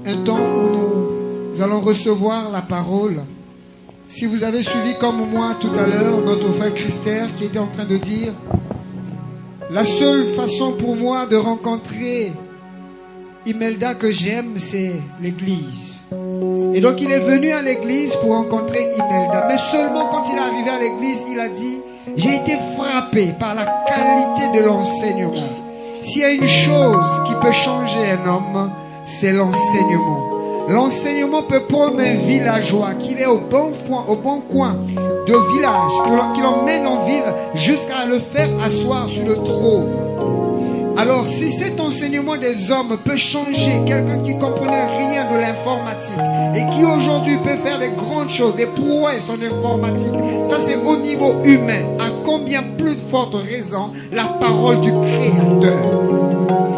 un temps où nous allons recevoir la parole. Si vous avez suivi comme moi tout à l'heure notre frère Christère qui était en train de dire la seule façon pour moi de rencontrer Imelda que j'aime, c'est l'église. Et donc il est venu à l'église pour rencontrer Imelda. Mais seulement quand il est arrivé à l'église, il a dit: j'ai été frappé par la qualité de l'enseignement. S'il y a une chose qui peut changer un homme, c'est l'enseignement. L'enseignement peut prendre un villageois qu'il est au bon coin de village, qu'il emmène en ville jusqu'à le faire asseoir sur le trône. Alors, si cet enseignement des hommes peut changer quelqu'un qui ne comprenait rien de l'informatique et qui aujourd'hui peut faire des grandes choses, des prouesses en informatique, ça c'est au niveau humain. À combien plus forte raison la parole du Créateur?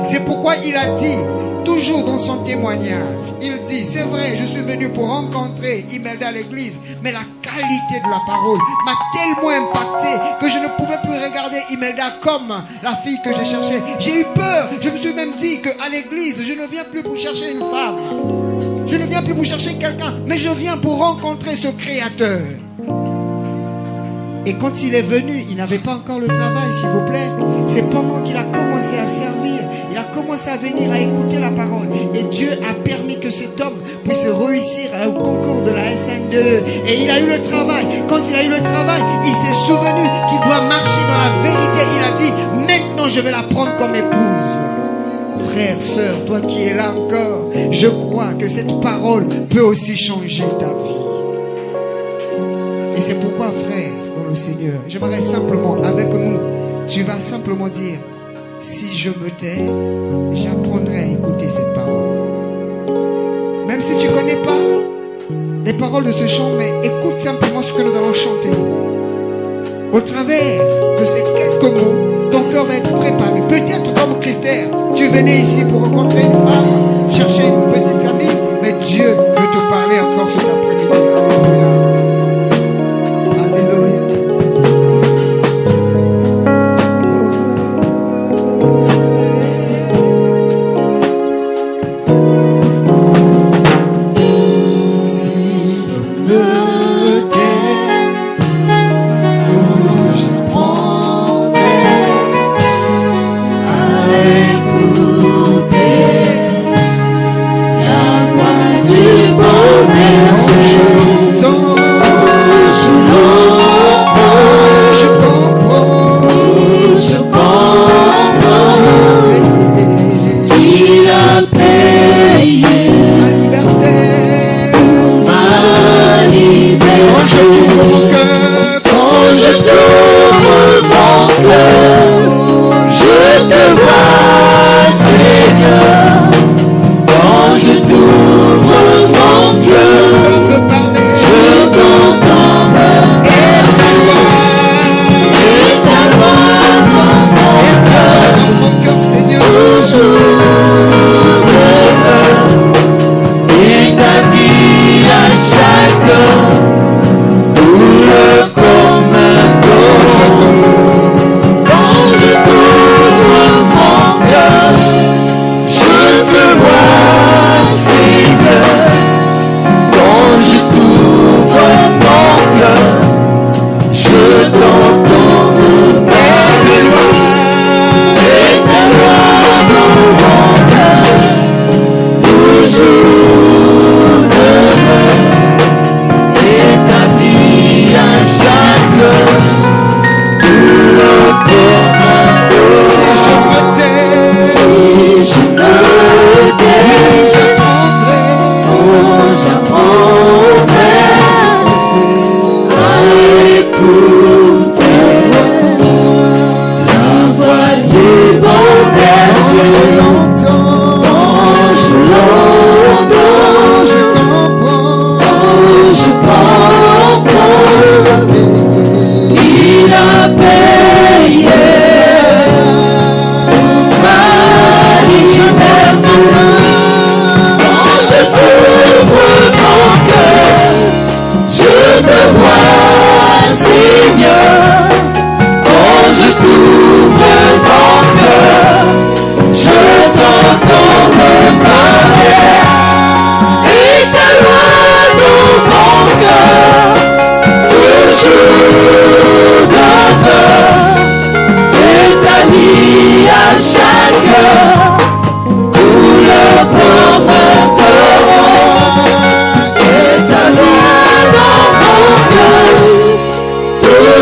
C'est pourquoi il a dit, toujours dans son témoignage, il dit: c'est vrai, je suis venu pour rencontrer Imelda à l'église, mais la qualité de la parole m'a tellement impacté que je ne pouvais plus regarder Imelda comme la fille que je cherchais. J'ai eu peur, je me suis même dit qu'à l'église, je ne viens plus pour chercher une femme, je ne viens plus pour chercher quelqu'un, mais je viens pour rencontrer ce Créateur. Et quand il est venu, il n'avait pas encore le travail, s'il vous plaît. C'est pendant qu'il a commencé à servir, il a commencé à venir à écouter la parole. Et Dieu a permis que cet homme puisse réussir au concours de la SN2. Et il a eu le travail. Quand il a eu le travail, il s'est souvenu qu'il doit marcher dans la vérité. Il a dit: maintenant je vais la prendre comme épouse. Frère, sœur, toi qui es là encore, je crois que cette parole peut aussi changer ta vie. Et c'est pourquoi, frère, dans le Seigneur, j'aimerais simplement, avec nous, tu vas simplement dire: si je me tais, j'apprendrai à écouter cette parole. Même si tu ne connais pas les paroles de ce chant, mais écoute simplement ce que nous allons chanter. Au travers de ces quelques mots, ton cœur va être préparé. Peut-être comme Christère, tu venais ici pour rencontrer une femme, chercher une petite amie, mais Dieu veut te parler encore cet après-midi. Alléluia.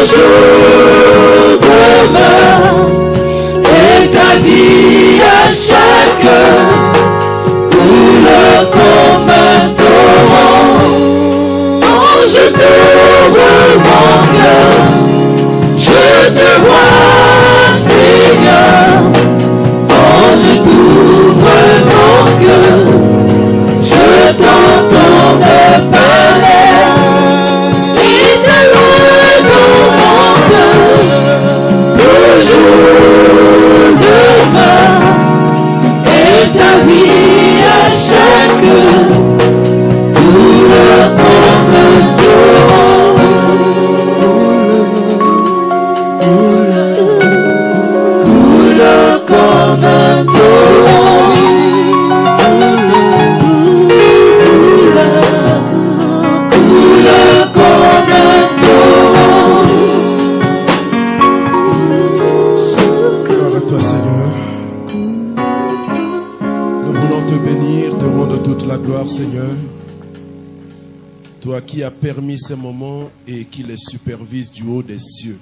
jour demeure et ta vie à chaque coule comme un torrent. Quand je t'ouvre mon cœur, je te vois, Seigneur. Quand je t'ouvre mon cœur, je t'entends me parler. Et ta loi dans mon cœur, toujours demeure. Et ta vie à chaque coule comme un torrent. Coule comme un torrent. Coule comme un torrent. Gloire à toi, Seigneur. Nous voulons te bénir, te rendre toute la gloire, Seigneur. Toi qui as permis ces moments et qui les supervises du haut des cieux.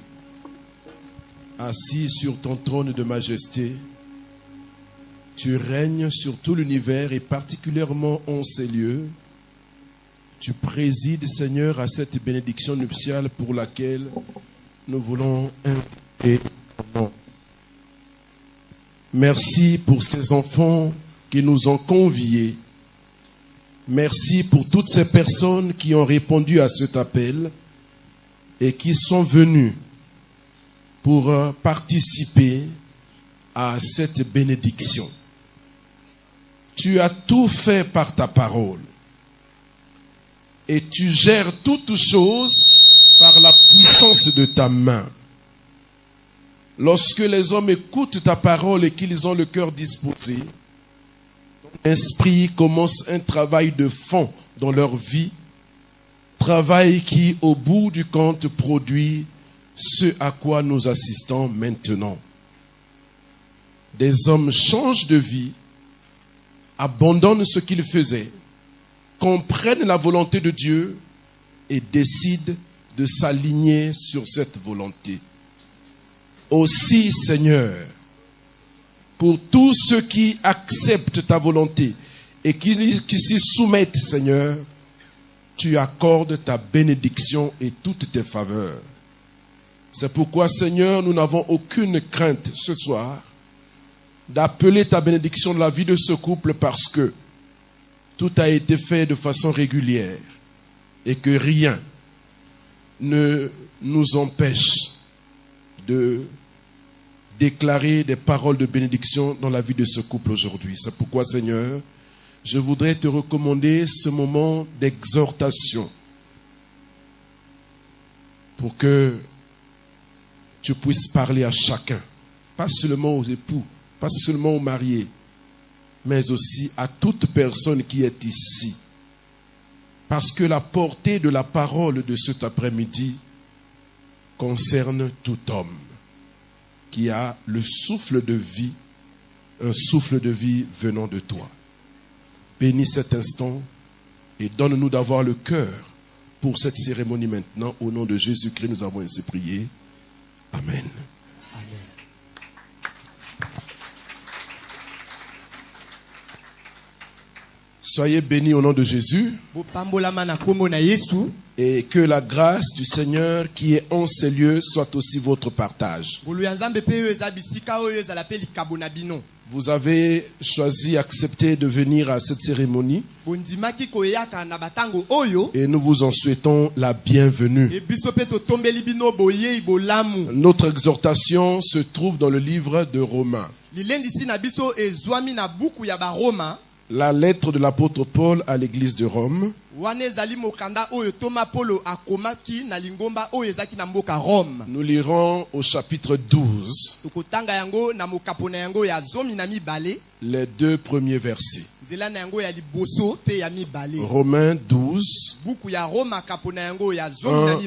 Assis sur ton trône de majesté, tu règnes sur tout l'univers et particulièrement en ces lieux. Tu présides, Seigneur, à cette bénédiction nuptiale pour laquelle nous voulons inviter ton nom. Merci pour ces enfants qui nous ont conviés. Merci pour toutes ces personnes qui ont répondu à cet appel et qui sont venues pour participer à cette bénédiction. Tu as tout fait par ta parole et tu gères toutes choses par la puissance de ta main. Lorsque les hommes écoutent ta parole et qu'ils ont le cœur disposé, ton esprit commence un travail de fond dans leur vie, travail qui, au bout du compte, produit ce à quoi nous assistons maintenant. Des hommes changent de vie, abandonnent ce qu'ils faisaient, comprennent la volonté de Dieu et décident de s'aligner sur cette volonté. Aussi, Seigneur, pour tous ceux qui acceptent ta volonté et qui s'y soumettent, Seigneur, tu accordes ta bénédiction et toutes tes faveurs. C'est pourquoi, Seigneur, nous n'avons aucune crainte ce soir d'appeler ta bénédiction dans la vie de ce couple parce que tout a été fait de façon régulière et que rien ne nous empêche de déclarer des paroles de bénédiction dans la vie de ce couple aujourd'hui. C'est pourquoi, Seigneur, je voudrais te recommander ce moment d'exhortation pour que tu puisses parler à chacun, pas seulement aux époux, pas seulement aux mariés, mais aussi à toute personne qui est ici. Parce que la portée de la parole de cet après-midi concerne tout homme qui a le souffle de vie, un souffle de vie venant de toi. Bénis cet instant et donne-nous d'avoir le cœur pour cette cérémonie maintenant. Au nom de Jésus-Christ, nous avons ainsi prié. Amen. Soyez bénis au nom de Jésus. Et que la grâce du Seigneur qui est en ces lieux soit aussi votre partage. Vous avez choisi, accepté de venir à cette cérémonie. Et nous vous en souhaitons la bienvenue. Notre exhortation se trouve dans le livre de Romains. La lettre de l'apôtre Paul à l'église de Rome. Nous lirons au chapitre 12 les deux premiers versets. Romains 12 1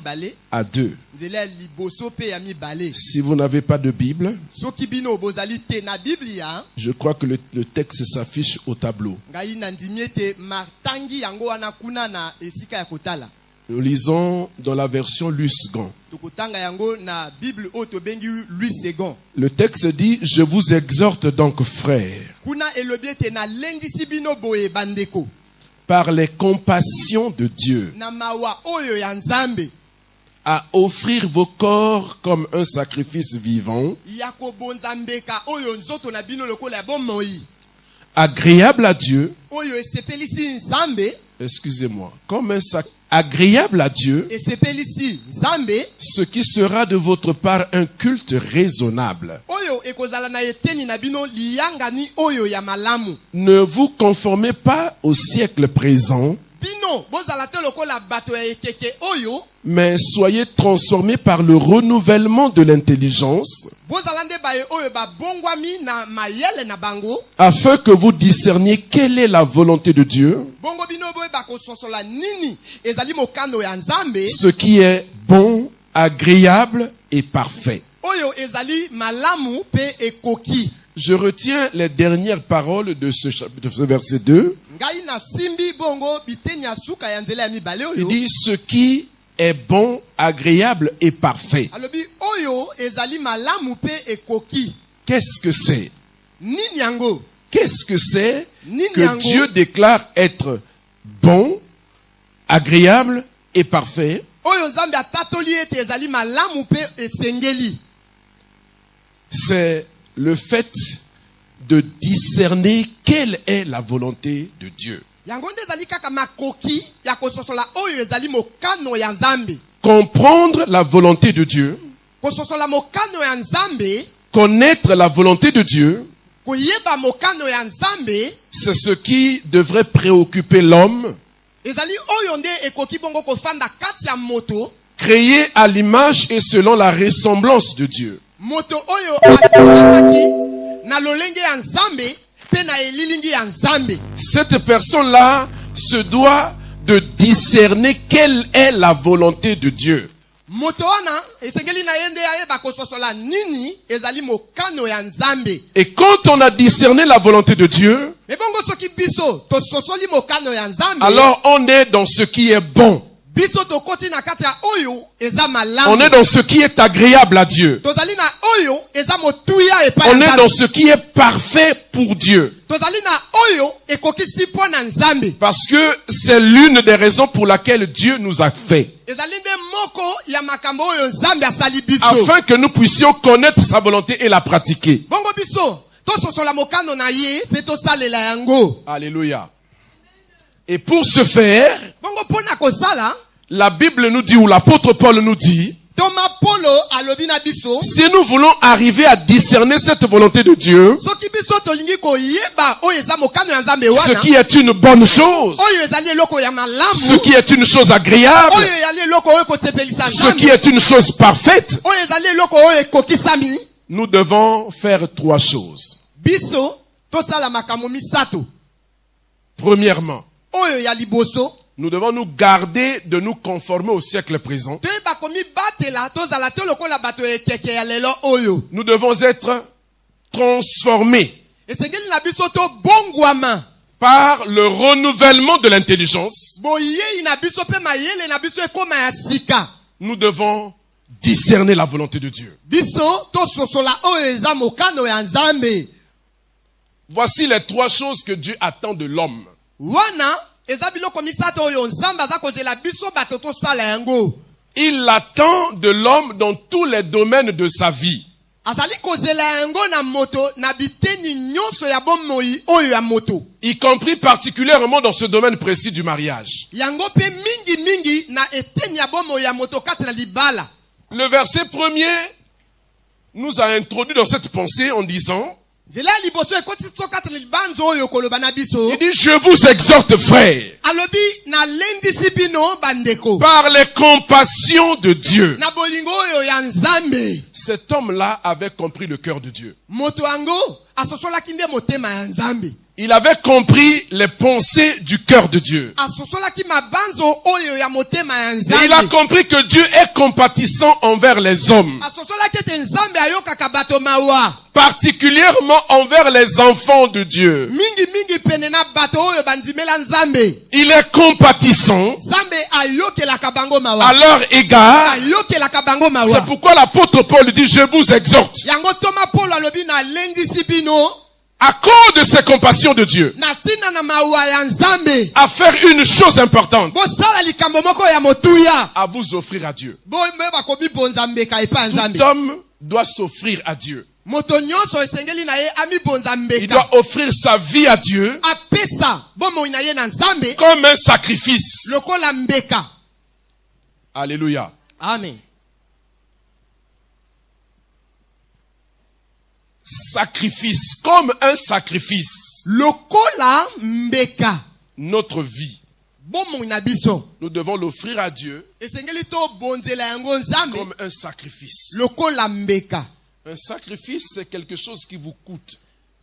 à 2. Si vous n'avez pas de Bible, je crois que le texte s'affiche au tableau. Nous lisons dans la version Lusgan. Tokotanga yango na Bible o to bengi Louis II. Le texte dit, je vous exhorte donc, frères, Kuna elobi ete na lendisi bino boye bandeko. par les compassions de Dieu, Na mawa oyo ya Nzambe. à offrir vos corps comme un sacrifice vivant, Ya kobonza mbeka oyo nzoto na bino lokola ya bomoi. agréable à Dieu, Oyo esepelisi Nzambe. excusez-moi, comme un sacrifice agréable à Dieu, Esepelisi Nzambe. ce qui sera de votre part un culte raisonnable. Oyo ekozala na eteni na bino liyangani oyo ya malamu. Ne vous conformez pas au siècle présent, Bino bozala te lokola bato ya ekeke oyo. mais soyez transformés par le renouvellement de l'intelligence, Bozala nde baye oyo babongwami na mayele na bango. afin que vous discerniez quelle est la volonté de Dieu, Bongo bino boye bakososola nini ezali mokano ya Nzambe. ce qui est bon, agréable et parfait. Oyo ezali malamu pe ekoki. Je retiens les dernières paroles de ce verset 2. Ngai na simbi bongo biteni ya suka ya nzela ya mibale Il oyo. dit ce qui est bon, agréable et parfait. Alobi oyo ezali malamu pe ekoki. Qu'est-ce que c'est? Nini yango? Qu'est-ce que c'est Nini que yango? Dieu déclare être bon, agréable et parfait? Oyo Nzambe atatoli ete ezali malamu pe esengeli. C'est le fait de discerner quelle est la volonté de Dieu. Yango nde ezali kaka makoki ya kososola oyo ezali mokano ya Nzambe. Comprendre la volonté de Dieu, Kososola mokano ya Nzambe, connaître la volonté de Dieu, koyeba mokano ya Nzambe, c'est ce qui devrait préoccuper l'homme, ezali oyo nde ekoki bongo kofanda kati ya moto. créé à l'image et selon la ressemblance de Dieu. Moto oyo akolandaki na lolenge ya Nzambe pe na elilingi ya Nzambe. Cette personne-là se doit de discerner quelle est la volonté de Dieu. Moto wana esengeli na yende ayeba kososola nini ezali mokano ya Nzambe. Et quand on a discerné la volonté de Dieu, Me bongo soki biso tososoli mokano ya Nzambe, alors on est dans ce qui est bon. biso tokoti na kati ya oyo eza On malamu. est dans ce qui est agréable à Dieu. Tozali na oyo eza motuya epai On ya est dans Nzambe. ce qui est parfait pour Dieu. Tozali na oyo ekokisi mpo na Nzambe. Parce que c'est l'une des raisons pour laquelle Dieu nous a fait. Ezali nde moko ya makambo oyo Nzambe asali biso. Afin que nous puissions connaître sa volonté et la pratiquer. Bongo biso tososola mokano na ye pe tosalela yango. Alléluia. Et pour ce faire, Bongo pona kosala, la Bible nous dit, ou l'apôtre Paul nous dit, Thomas Polo alobi na biso, si nous voulons arriver à discerner cette volonté de Dieu, soki biso tolingi koyeba oyo eza mokano ya Nzambe ce wana, qui est une bonne chose, oyo ezali eloko ya malamu, ce qui est une chose agréable, oyo ezali eloko oyo kosepelisa ce Nzambe, qui est une chose parfaite, oyo ezali eloko oyo ekokisami, nous devons faire trois choses. biso tosala makambo misato. Premièrement, Oyo ya liboso, nous devons nous garder de nous conformer au siècle présent. toyeba komibatela tozala te lokola bato ekeke ya lelo oyo. Nous devons être transformés Esengeli na biso to bongwama, par le renouvellement de l'intelligence. boyei na biso pe mayele na biso ekoma ya sika. Nous devons discerner la volonté de Dieu. Biso tososola oyo eza mokano ya Nzambe. Voici les trois choses que Dieu attend de l'homme. Wana eza biloko misato oyo Nzambe aza kozela biso bato tosala yango. Il attend de l'homme dans tous les domaines de sa vie. Azali kozela yango na moto na biteni nyonso ya bomoi oyo ya moto. Y compris particulièrement dans ce domaine précis du mariage. Yango pe mingi na eteni ya bomoi ya moto kati na libala. Le verset premier nous a introduit dans cette pensée en disant, Zela liboso ekoti so kati na libanzo oyo koloba na biso. il dit, je vous exhorte, frères, Alobi na lendisi bino bandeko. par les compassions de Dieu. Na bolingo oyo ya Nzambe. Cet homme-là avait compris le cœur de Dieu. Moto yango asosolaki nde motema ya Nzambe. Il avait compris les pensées du cœur de Dieu. Asosolaki mabanzo oyo ya motema ya Et il a Nzambe. compris que Dieu est compatissant envers les hommes. Asosolaki ete Nzambe ayokaka bato mawa. Particulièrement envers les enfants de Dieu. Mingi pene na bato oyo bandimela Nzambe. Il est compatissant Nzambe ayokelaka bango mawa. À leur égard, Ayokelaka bango mawa. c'est pourquoi l'apôtre Paul dit, je vous exhorte, Yango Thomas Paul alobi na lendisi bino à cause de ces compassions de Dieu, na tina na mawa ya Nzambe. à faire une chose importante, Bosala likambo moko ya motuya. à vous offrir à Dieu. Bo meba kobi bonza mbeka epa Nzambe. Tout homme doit s'offrir à Dieu. Moto nyonso esengeli na ye ami bonza Il mbeka. doit offrir sa vie à Dieu Apesa bomo na ye na Nzambe comme un sacrifice. lokola mbeka. Alléluia. Amen. Sacrifice, comme un sacrifice. Lokola mbeka. Notre vie, Bomo na biso. nous devons l'offrir à Dieu Esengeli to bonzela yango Nzambe comme un sacrifice. lokola mbeka. Un sacrifice, c'est quelque chose qui vous coûte.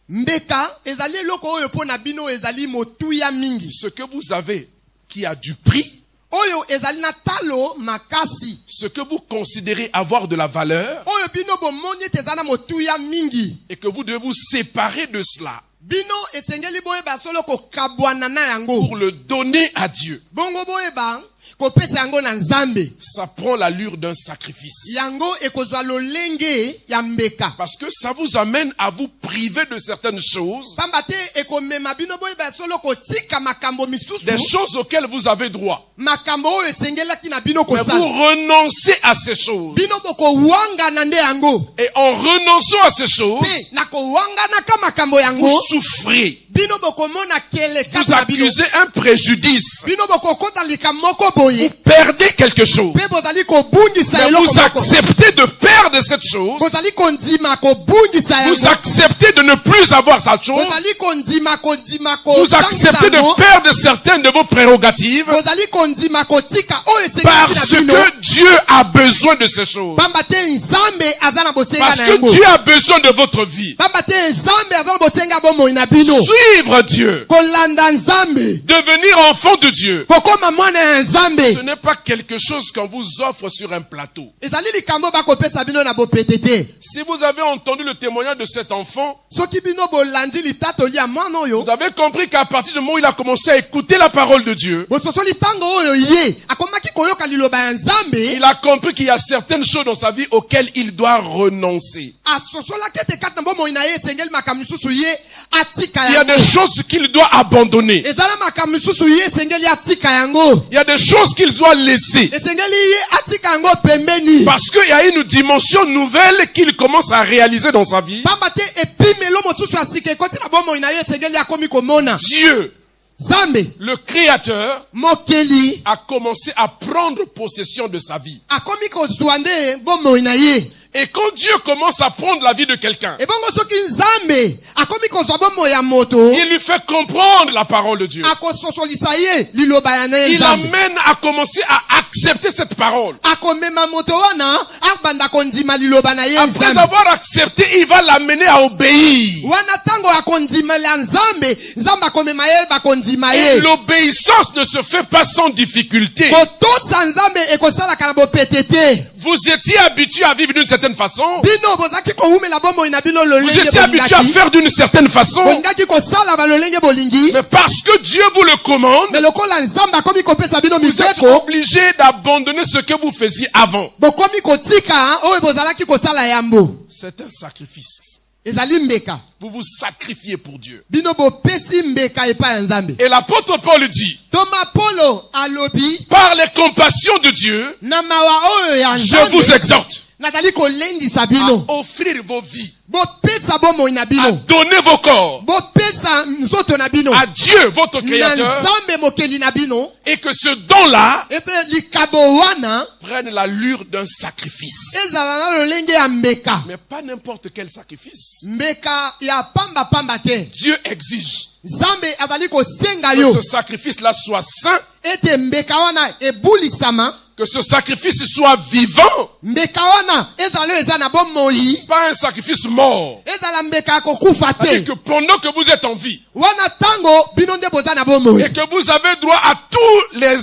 Mbeka ezali loko oyo pona bino ezali motuya mingi. Ce que vous avez qui a du prix, Oyo ezali na talo makasi. ce que vous considérez avoir de la valeur, Oyo bino bomoni tezana motuya mingi. et que vous devez vous séparer de cela Bino esengeli boyeba solo ko kabwana na yango. pour le donner à Dieu. Bongo boyeba ko pesa yango na Nzambe. Ça prend l'allure d'un sacrifice. Yango ekozwa lolenge ya mbeka. Parce que ça vous amène à vous priver de certaines choses, Pambate ekomema bino boyeba solo ko tika makambo misusu. des choses auxquelles vous avez droit. Makambo oyo esengelaki na bino Mais vous kosala. renoncez à ces choses. Bino boko wanga na nde yango. Et en renonçant à ces choses, Pe na ko wanga na ka makambo vous yango. souffrez. Bino boko mona kele Vous kaka bino. accusez un préjudice. Bino boko kota likamoko Vous boye. perdez quelque chose. Pe bozali ko bungisa Mais eloko vous moko. acceptez de perdre cette chose. Bozali ko ndima ko bungisa Vous yango. acceptez de ne plus avoir cette chose. Bozali ko ndima ko ndima ko. Vous acceptez de perdre certaines de vos prérogatives Bozali ko ndima ko tika oyo esengeli parce na bino. que Dieu a besoin de ces choses. Pamba te Nzambe aza na bosenga Parce na que yango. Dieu a besoin de votre vie. Pamba te Nzambe aza na bosenga bomoi na bino. Suivre Dieu, Kolanda Nzambe. devenir enfant de Dieu, Kokoma mwana ya Nzambe. ce n'est pas quelque chose qu'on vous offre sur un plateau. Ezali likambo bakopesa bino na bopetete. Si vous avez entendu le témoignage de cet enfant, Soki bino bolandi litatoli ya mwana oyo. vous avez compris qu'à partir du moment où il a commencé à écouter la parole de Dieu, Bososoli tango oyo ye. Akomaki koyoka liloba ya Nzambe. il a compris qu'il y a certaines choses dans sa vie auxquelles il doit renoncer. Asosolaki ete kati na bomoi na ye esengeli makambo misusu ye atika Il y a yango. des choses qu'il doit abandonner. Ezala makambo misusu ye esengeli atika yango. Il y a des choses qu'il doit laisser. Esengeli ye atika yango pembeni. Parce qu'il y a une dimension nouvelle qu'il commence à réaliser dans sa vie. Pamba te epimelo mosusu ya sika ekoti na bomoi na ye esengeli akomi komona. Dieu, Nzambe le Créateur, mokeli a commencé à prendre possession de sa vie. akomi kozwa nde bomoi na ye. Et quand Dieu commence à prendre la vie de quelqu'un, Ebongo soki Nzambe akomi kozwa bomoi ya moto. il lui fait comprendre la parole de Dieu. Akososolisa ye liloba ya na ye Il Nzambe. amène à commencer à accepter cette parole. Akomema moto wana abanda kondima liloba na ye Après Nzambe. avoir accepté, il va l'amener à obéir. Wana tango akondimela Nzambe, Nzambe akomema ye bakondima Et ye. l'obéissance ne se fait pas sans difficulté. Kotosa Nzambe ekosalaka na bopetete. Vous étiez habitué à vivre d'une certaine façon. Bino bozaki koumela bomoi na bino Vous lolenge étiez habitué à bolingaki. faire d'une certaine façon. Bolingaki kosala ba lolenge bolingi. Mais parce que Dieu vous le commande, Mais lokola Nzambe akomi kopesa bino vous êtes mibeko, obligé d'abandonner ce que vous faisiez avant. bokomi kotika oyo bozalaki kosala yambo. C'est un sacrifice. Ezali mbeka. Vous vous sacrifiez pour Dieu. Bino bopesi mbeka epa ya Nzambe. Et l'apôtre Paul dit, Thomas Polo alobi par les compassions de Dieu, na mawa oyo ya je vous Nzambe. exhorte Natali kolendisa à bino. offrir vos vies, Bopesa bomoi na à bino. donner vos corps Bopesa nzoto na bino. à Dieu, votre Na Créateur, Nzambe mokeli na bino. et que ce don-là Epe likabo wana prenne l'allure d'un sacrifice. ezala na lolenge ya mbeka. Mais pas n'importe quel sacrifice. Mbeka ya pamba pamba te. Dieu exige Nzambe azali kosenga que yo. ce sacrifice-là soit saint, Ete mbeka wana ebulisama. que ce sacrifice soit vivant, Mbeka wana ezala eza na bomoi. pas un sacrifice mort. Ezala mbeka kokufa C'est-à-dire te. que pendant que vous êtes en vie Wana tango bino nde boza na bomoi. et que vous avez droit à tous les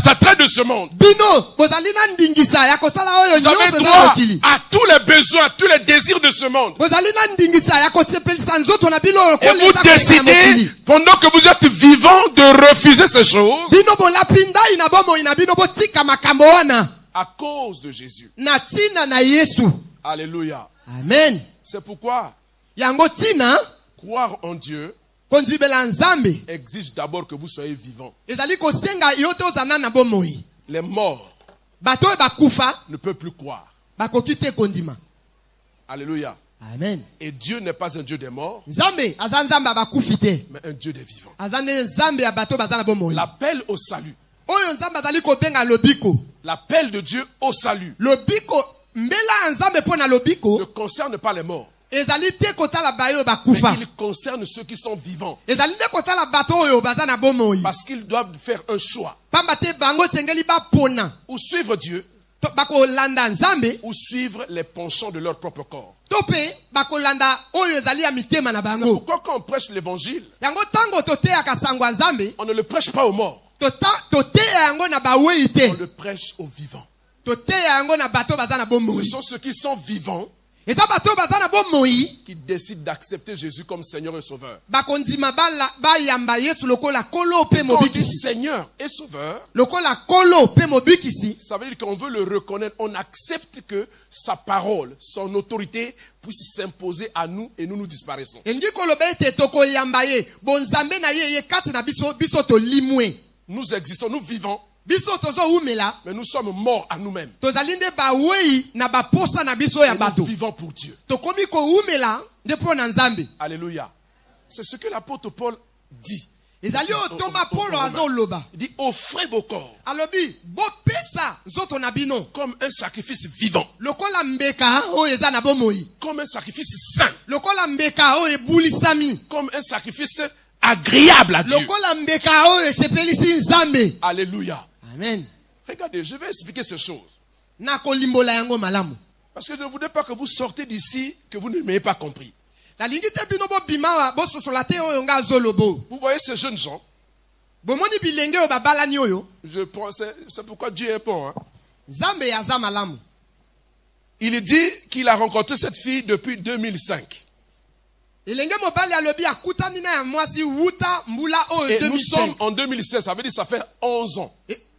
attraits de ce monde. Bino, bozali na ndingisa ya kosala oyo Vous avez nyonso za droit mokili. à tous les besoins, à tous les désirs de ce monde. Bozali na ndingisa ya kosepelisa nzoto na bino Et vous kolesa décidez, pendant que vous êtes vivant, de refuser ces choses bino bolapinda ina bomo ina bino botika makambo wana à cause de Jésus. na tina na Yesu. Alléluia. Amen. C'est pourquoi Yango tina croire en Dieu konzibela nzambe exige d'abord que vous soyez vivant. ezali kosenga yote ozana na bomoi. Les morts Bato bakufa ne peuvent plus croire. bakoki te kondima. Alléluia. Amen. Et Dieu n'est pas un Dieu des morts, Nzambe aza nzambe bakufi te. mais un Dieu des vivants. Aza ne nzambe ya bato bazana bomoi. L'appel au salut, Oyo nzambe azali kobenga lobiko. l'appel de Dieu au salut Lobiko mbela ya nzambe pona ne lobiko concerne pas les morts. ezali te kotala bayo Mais bakufa. il concerne ceux qui sont vivants. Ezali te kotala bato oyo bazana bomoi. Parce qu'ils doivent faire un choix. Pamba te bango sengeli bapona. Ou suivre Dieu, Bakolanda nzambe ou suivre les penchants de leur propre corps. tope bakolanda oyo ezali ya mitema na C'est bango. pourquoi quand on prêche l'évangile, Yango tango toteyaka sango ya nzambe on ne le prêche pas aux morts. toteya yango na bawei On te. le prêche aux vivants. Toteya yango na bato baza na Ce bomoi. sont ceux qui sont vivants Eza bato baza na bomoi qui décident d'accepter Jésus comme Seigneur et Sauveur. bakondima bayamba Yesu lokola kolo pe Quand on dit mobikisi. Seigneur et Sauveur, Lokola kolo pe mobikisi. ça veut dire qu'on veut le reconnaître. On accepte que sa parole, son autorité puisse s'imposer à nous et nous disparaissons. Elingi koloba ete tokoyamba ye bonzambe na ye kati na biso tolimwe. Nous existons, nous vivons, Biso tozo umela mais nous sommes morts à nous-mêmes. tozali nde bawei na baposa na biso ya Et bato. nous vivons pour Dieu. Tokomi ko umela nde po na nzambe. Alléluia. C'est ce que l'apôtre Paul dit. Ezali otoma Paulo azoloba. Il dit, offrez vos corps Alobi bopesa nzoto na bino comme un sacrifice vivant, lokola mbeka oyo eza na bomoi. comme un sacrifice saint, Lokola mbeka oyo ebulisami. comme un sacrifice agréable à Dieu. Lokola mbeka oyo esepelisi nzambe. Alléluia. Amen. Regardez, je vais expliquer ces choses. Na kolimbola yango malamu. Parce que je ne voudrais pas que vous sortez d'ici, que vous ne m'ayez pas compris. Nalingi te bino bobima bososola te oyo nga azolobo. Vous voyez ces jeunes gens, Bomoni bilenge oyo babalani oyo. je pense, c'est pourquoi Dieu est bon. Hein. Nzambe yaza malamu. Il dit qu'il a rencontré cette fille depuis 2005. Elenge mobali alobi akutani na ya mwasi wuta mbula oyo Et nous 2005. sommes en 2016, ça veut dire que ça fait 11 ans.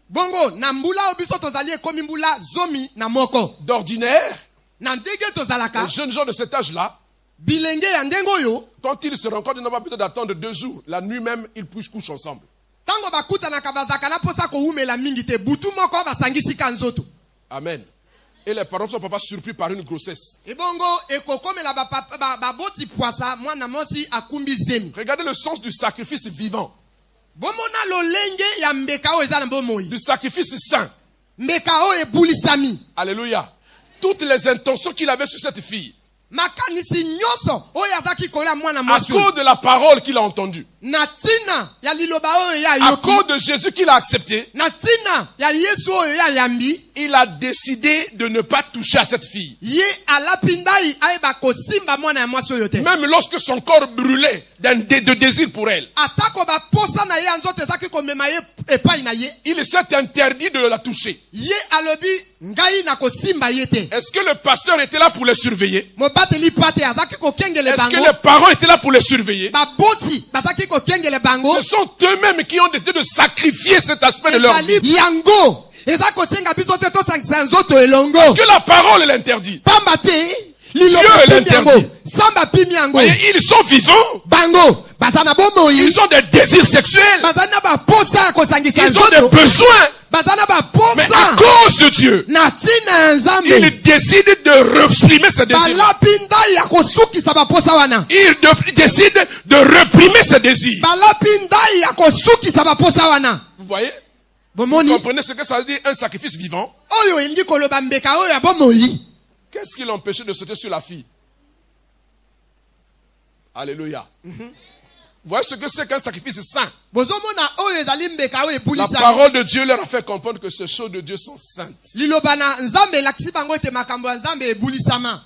Bongo na mbula oyo biso tozali ekomi mbula zomi na moko. D'ordinaire, Na ndenge tozalaka les jeunes gens de cet âge-là, bilenge ya ndenge oyo quand ils se rencontrent, ils n'ont pas besoin d'attendre 2 jours. La nuit même, ils couchent ensemble. tango bakutanaka bazaka na posa koumela mingi te butu moko basangisika nzoto. Amen. Et les parents sont parfois surpris par une grossesse. Ebongo ekokomela baboti poisa mwana mosi akumbi zemi. Regardez le sens du sacrifice vivant, Bomona lolenge ya mbeka oyo eza na bomoi. du sacrifice saint. Mbeka oyo ebulisami. Alléluia. Toutes les intentions qu'il avait sur cette fille, Makanisi nyoso oyo azaki kola mwana à mosi. cause de la parole qu'il a entendue, Na tina ya liloba oyo ya à yoki. cause de Jésus qu'il a accepté, Na tina ya Yesu oyo ya yambi. il a décidé de ne pas toucher à cette fille. Ye alapindai ayeba kosimba mwana ya mwasi oyo te. Même lorsque son corps brûlait de désir pour elle, Atako baposa na ye nzoto ezaki komema ye epai na ye. il s'est interdit de la toucher. Ye alobi ngai na kosimba ye te. Est-ce que le pasteur était là pour les surveiller? Mobateli pate azaki kokengele Est-ce que bango. les parents étaient là pour les surveiller? Baboti bazaki kokengele bango. Ce sont eux-mêmes qui ont décidé de sacrifier cet aspect de leur vie. Ezali yango. Eza kosenga biso te tosangisa nzoto elongo. Parce que la parole l'interdit. Pamba te Dieu liloba pimi l'interdit. yango. Samba pimi yango. Voyez, ils sont vivants. Bango baza na bomoi. Ils ont des désirs sexuels. Baza na baposa kosangisa Ils ont des nzoto. besoins. Baza na Mais à baposa. cause de Dieu, Na tina nzambe. ils décident de réprimer ces désirs. Balapinda ya kosukisa baposa wana. Ils décident de réprimer ces désirs. Balapinda ya kosukisa baposa wana. Vous voyez? Vous Bomoni comprenez ce que ça veut dire un sacrifice vivant? oyo elingi koloba mbeka oyo ya bomoi. Qu'est-ce qui l'empêchait de sauter sur la fille? Alléluia. Vous voyez ce que c'est qu'un sacrifice saint? Bozomona oyo ezali mbeka oyo La ebulisa. parole de Dieu leur a fait comprendre que ces choses de Dieu sont saintes. Liloba na nzambe elakisi bango ete makambo ya nzambe ebulisama.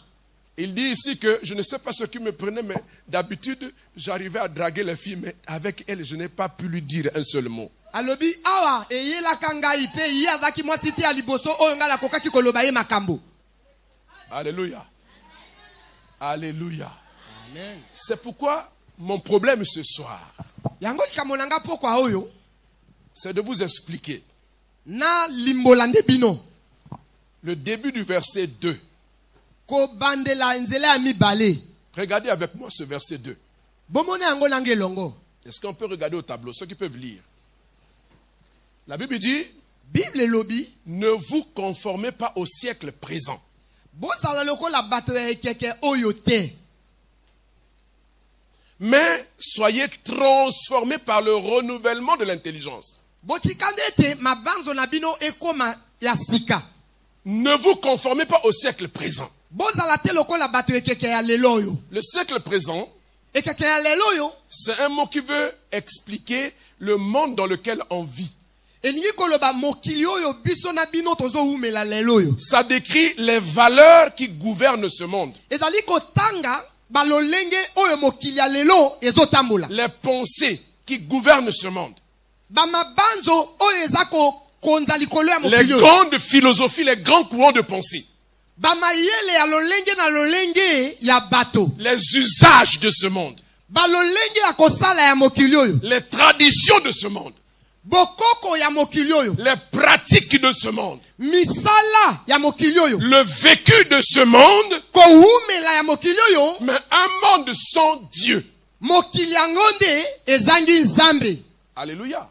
Il dit ici que je ne sais pas ce qui me prenait, mais d'habitude, j'arrivais à draguer les filles, mais avec elle, je n'ai pas pu lui dire un seul mot. alobi awa eyelaka ngai pe ye azaki mwasi te ya liboso oyo ngai nakokaki koloba ye makambo. Alléluia. Alléluia. Amen. C'est pourquoi mon problème ce soir, Yango likambo nanga pokwa oyo c'est de vous expliquer na limbolande bino le début du verset 2. ko bandela nzela ya mibale. Regardez avec moi ce verset 2. Bomone yango nanga elongo. Est-ce qu'on peut regarder au tableau, ceux qui peuvent lire? La Bible dit, Bible lobi ne vous conformez pas au siècle présent, bozala lokola bato ya ekeke oyo te, mais soyez transformés par le renouvellement de l'intelligence. botikande ete mabanzo na bino ekoma ya sika. Ne vous conformez pas au siècle présent. Bozala te lokola bato ekeke ya lelo oyo. Le siècle présent, Ekeke ya lelo oyo c'est un mot qui veut expliquer le monde dans lequel on vit. elingi koloba mokili oyo biso na bino tozowumela lelo oyo. Ça décrit les valeurs qui gouvernent ce monde. Ezali kotanga balolenge oyo mokili ya lelo ezotambola. Les pensées qui gouvernent ce monde. Bamabanzo oyo eza konza likolo ya Les mokili oyo. grandes philosophies, les grands courants de pensée. Bamayele ya lolenge na lolenge ya bato. Les usages de ce monde. Balolenge ya kosala ya mokili oyo. Les traditions de ce monde. Bokoko ya mokili oyo. Les pratiques de ce monde. Misala ya mokili oyo. Le vécu de ce monde. Kowumela ya mokili oyo. Mais un monde sans Dieu. Mokili yango nde ezangi nzambe. Alléluia.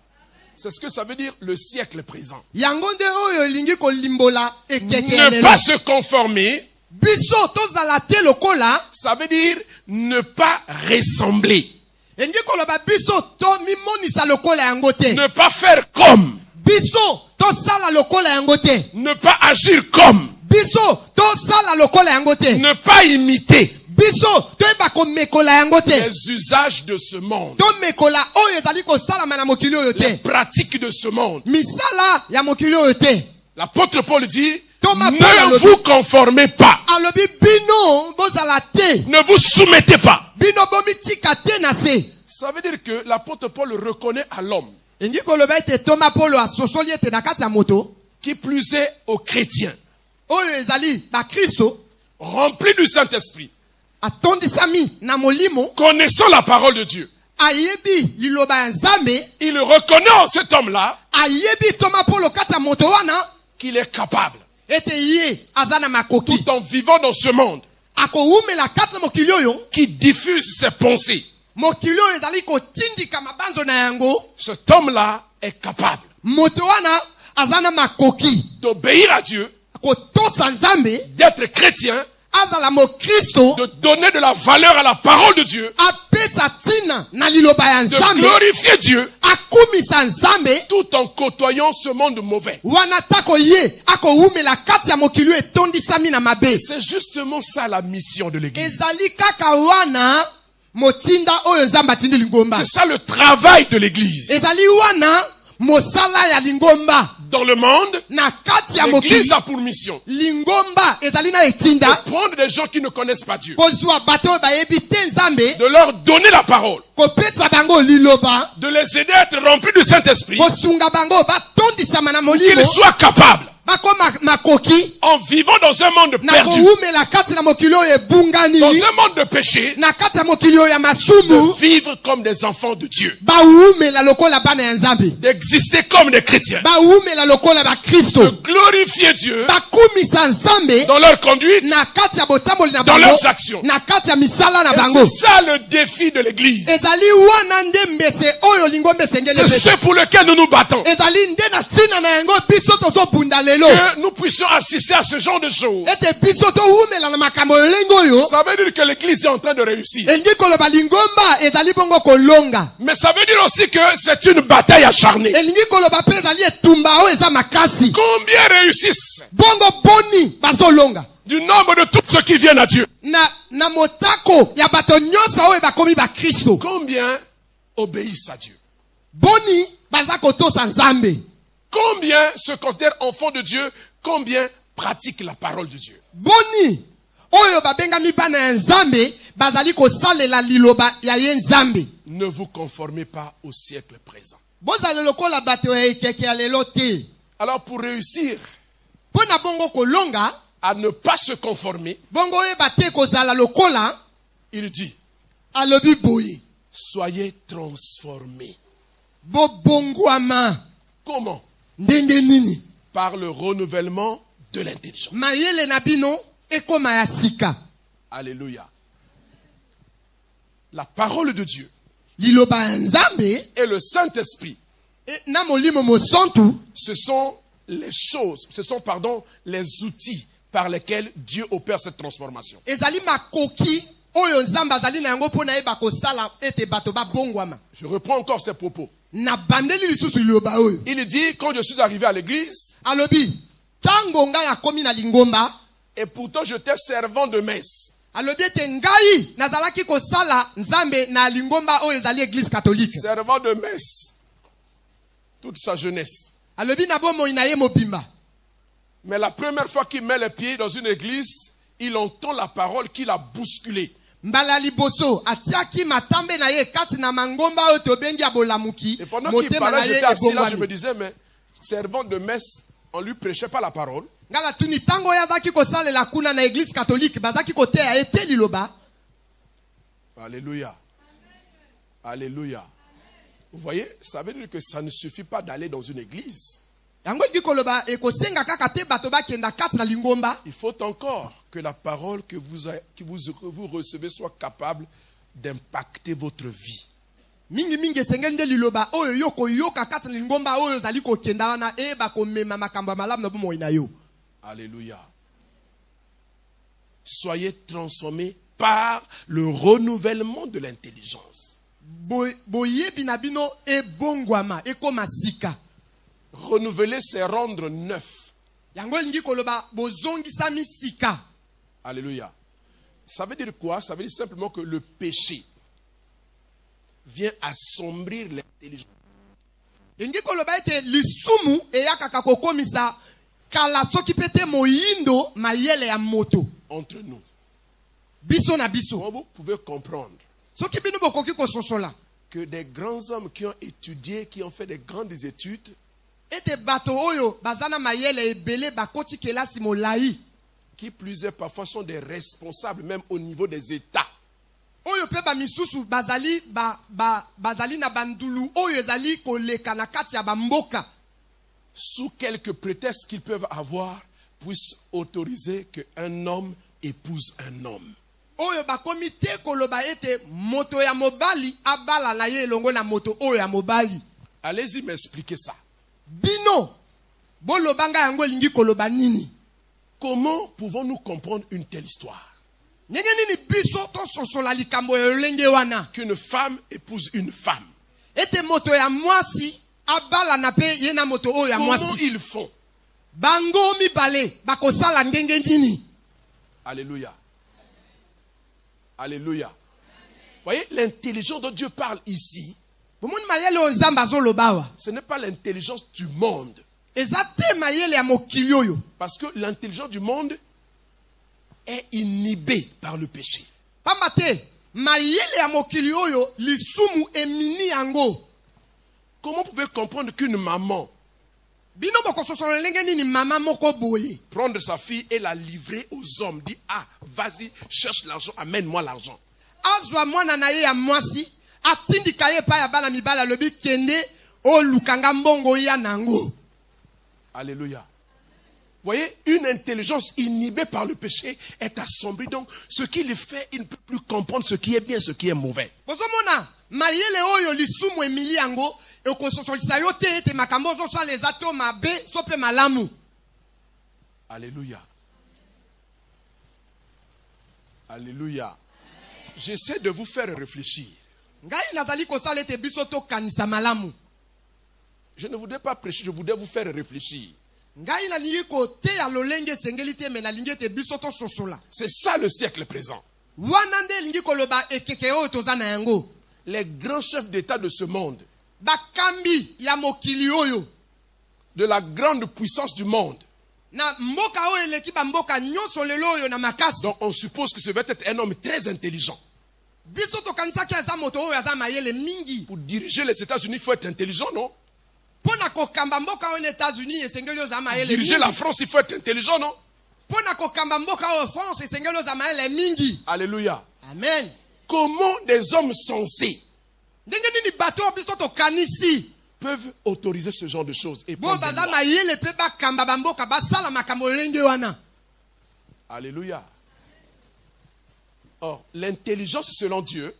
C'est ce que ça veut dire le siècle présent. Yango nde oyo elingi kolimbola ekeke ya Ne lelo. pas se conformer, Biso tozala te lokola. ça veut dire ne pas ressembler. Elingi koloba biso to mimonisa lokola yango te. Ne pas faire comme. Biso tosala lokola yango te. Ne pas agir comme. Biso tosala lokola yango te. Ne pas imiter Biso toyeba komekola yango te. les usages de ce monde. Tomekola oyo ezali kosalama na mokili oyo Les te. pratiques de ce monde. Misala ya mokili oyo te. L'apôtre Paul dit, Thomas Paul ne alobi- vous conformez pas. Alobi bino bozala te. Ne vous soumettez pas. Bino bomitika te na se. Ça veut dire que l'apôtre Paul reconnaît à l'homme, Engi koloba ete Thomas Paul asosoli ete na kati ya moto qui plus est aux chrétiens, oyo ezali ba Kristo remplis du Saint-Esprit, atondisami na molimo connaissant la parole de Dieu. ayebi liloba ya Nzambe. Il reconnaît en cet homme-là Ayebi Thomas Paul kati ya moto wana qu'il est capable, ete ye aza na makoki tout en vivant dans ce monde akowumela kati na mokili oyo. qui diffuse ses pensées, Mokili oyo ezali kotindika mabanzo na yango. cet homme-là est capable Moto wana aza na makoki d'obéir à Dieu, kotosa Nzambe, d'être chrétien, azala mokristo, de donner de la valeur à la parole de Dieu, apesa tina na liloba ya de Nzambe, glorifier Dieu, akumisa Nzambe, tout en côtoyant ce monde mauvais. wana tako ye akowumela kati ya mokili oyo etondisami na mabe. C'est justement ça la mission de l'Église. Ezali kaka wana motinda oyo Nzambe atindi lingomba. C'est ça le travail de l'Église. Ezali wana mosala ya lingomba. Dans le monde, Na kati ya l'Église mokili a pour mission lingomba ezali na etinda de prendre des gens qui ne connaissent pas Dieu, kozwa bato oyo bayebi te Nzambe, de leur donner la parole, kopesa bango liloba, de les aider à être remplis du Saint-Esprit, kosunga bango batondisama na qu'ils molimo, soient capables, bakoma makoki en vivant dans un monde na perdu, kowumela kati na mokili oyo ebungani, dans un monde de péché, na kati ya mokili oyo ya de masumu, vivre comme des enfants de Dieu, bawumela lokola bana ya Nzambe, d'exister comme des chrétiens, bawumela lokola ba de Kristo, glorifier Dieu bakumisa Nzambe dans leur conduite. na kati ya botamboli na Dans bango, leurs actions. na kati ya misala na Et bango. c'est ça le défi de l'Église. Ezali wana nde mbese oyo lingombe sengele C'est pesa. ce pour lequel nous nous battons. Ezali nde na tina na yango biso tozobunda lelo. Que nous puissions assister à ce genre de choses. Ete biso towumela na makambo lolenge oyo. Ça veut dire que l'Église est en train de réussir. Elingi koloba lingomba ezali bongo kolonga. Mais ça veut dire aussi que c'est une bataille acharnée. Elingi koloba pe ezali etumba oyo eza makasi. Combien réussissent Bongo boni bazolonga. du nombre de tous ceux qui viennent à Dieu? Na motako ya bato nyonso oyo bakomi ba Kristo. Combien obéissent à Dieu? Boni baza kotosa Nzambe. Combien se considèrent enfants de Dieu? Combien pratiquent la parole de Dieu? Boni oyo babengami bana ya Nzambe bazali kosalela liloba ya ye Nzambe. Ne vous conformez pas au siècle présent. bozala lokola bato ya ekeke ya lelo te. Alors pour réussir Pona bongo kolonga, à ne pas se conformer, bongo yeba te kozala lokola, il dit, alobi boye. soyez transformés. Bobongwama. Comment? Ndenge nini? Par le renouvellement de l'intelligence. Mayele na bino ekoma ya sika. Alléluia. La parole de Dieu Liloba ya Nzambe et le Saint-Esprit, na molimo mosantu, ce sont les choses, les outils par lesquels Dieu opère cette transformation. ezali makoki oyo Nzambe azali na yango pona yeba kosala ete bato ba bongwama. Je reprends encore ces propos. Na bandeli lisusu liloba oyo. Il dit, quand je suis arrivé à l'église, Alobi, tango ngai akomi na lingomba, et pourtant j'étais servant de messe. alobi ete ngai nazalaki kosala Nzambe na lingomba oyo ezali église catholique. Servant de messe toute sa jeunesse. Alobi na bomoi na ye mobimba. Mais la première fois qu'il met les pieds dans une église, il entend la parole qui l'a bousculé. Mbala liboso atiaki matambe na ye kati na mangomba oyo tobengi abolamuki. Et pendant qu'il Motema na parlait, ye j'étais assis là, je me ebongwami. disais, mais servant de messe, on lui prêchait pas la parole. Ngala tuni tango ya zaki kosalela kuna na église catholique bazaki koteya ete liloba. Alléluia. Alléluia. Vous voyez, ça veut dire que ça ne suffit pas d'aller dans une église. Yango lingi koloba ekosenga kaka te bato bakenda kati na lingomba. Il faut encore que la parole que vous recevez soit capable d'impacter votre vie. Mingi mingi esengeli nde liloba oyo yoko yoka kati na lingomba oyo zali kokenda wana eba komema makambo ya malamu na bomoi na yo. Alléluia. Soyez transformés par le renouvellement de l'intelligence. Boyebi na bino ebongwama ekoma sika. Renouveler, c'est rendre neuf. Yango lingi koloba bozongisami sika. Alléluia. Ça veut dire quoi? Ça veut dire simplement que le péché vient assombrir l'intelligence. Lingi koloba ete lisumu eyakaka kokomisa kala soki pete moyindo mayele ya moto. Entre nous. Biso na biso. Comment vous pouvez comprendre Soki bino bokoki kososola que des grands hommes qui ont étudié, qui ont fait des grandes études, ete bato oyo bazana mayele ebele bakoti kelasi molai. qui plus est parfois sont des responsables même au niveau des États. Oyo pe ba misusu bazali bazali na bandulu oyo ezali koleka na kati ya bamboka. Sous quelques prétextes qu'ils peuvent avoir, puissent autoriser qu'un homme épouse un homme. Oyo bakomi te koloba ete moto ya mobali abala na ye elongo na moto oyo ya mobali. Allez-y m'expliquer ça. Bino bolobanga yango lingi koloba nini? Comment pouvons-nous comprendre une telle histoire? Ndenge nini biso to sosola likambo ya lenge wana? Qu'une femme épouse une femme. Ete moto ya mwasi abala na pe ye na moto oyo ya Comment mwasi. ils font? Bango mibale bakosala ndenge nini? Alléluia. Alléluia. Vous voyez, l'intelligence dont Dieu parle ici, Bomoni mayele o Nzambe azolobawa. ce n'est pas l'intelligence du monde. Ezate mayele ya mokili oyo. Parce que l'intelligence du monde est inhibée par le péché. Pamba te mayele ya mokili oyo lisumu emini yango. Comment vous pouvez comprendre qu'une maman Bino bokososola ndenge nini mama moko boye? prendre sa fille et la livrer aux hommes, dit, ah, vas-y, cherche l'argent, amène-moi l'argent. Azwa mwana na ye ya mwasi atindika ye pa ya bana mibala lobi kende o lukanga mbongo ya nango. Alléluia. Vous voyez, une intelligence inhibée par le péché est assombrie. Donc, ce qu'il fait, il ne peut plus comprendre ce qui est bien, ce qui est mauvais. Bozomona mayele oyo lisumu emili yango ekososolisa yo te ete makambo ozosala eza to mabe so pe malamu. Alléluia. Alléluia. J'essaie de vous faire réfléchir. Ngai nazali kosala ete biso to kanisa malamu. Je ne voudrais pas prêcher, je voudrais vous faire réfléchir. Ngai nalingi koteya lolenge sengeli te me nalingi ete biso to sosola. C'est ça le siècle présent. Wana nde lingi koloba ekeke oyo toza na yango. Les grands chefs d'État de ce monde, Bakambi ya mokili oyo de la grande puissance du monde. na mboka oyo eleki ba mboka nyonso lelo oyo na makasi. Donc on suppose que ce va être un homme très intelligent. Biso tokanisaki aza moto oyo aza mayele mingi. Pour diriger les États-Unis, il faut être intelligent, non? Pona kokamba mboka oyo États-Unis esengeli oza mayele mingi. Diriger la France, il faut être intelligent, non? Pona kokamba mboka oyo France esengeli oza mayele mingi. Alléluia. Amen. Comment des hommes sensés Ndenge nini bato biso tokanisi peuvent autoriser ce genre de choses et bo prendre des baza lois? mayele pe bakamba bamboka basala makambo lenge wana. Alléluia. Or, l'intelligence selon Dieu,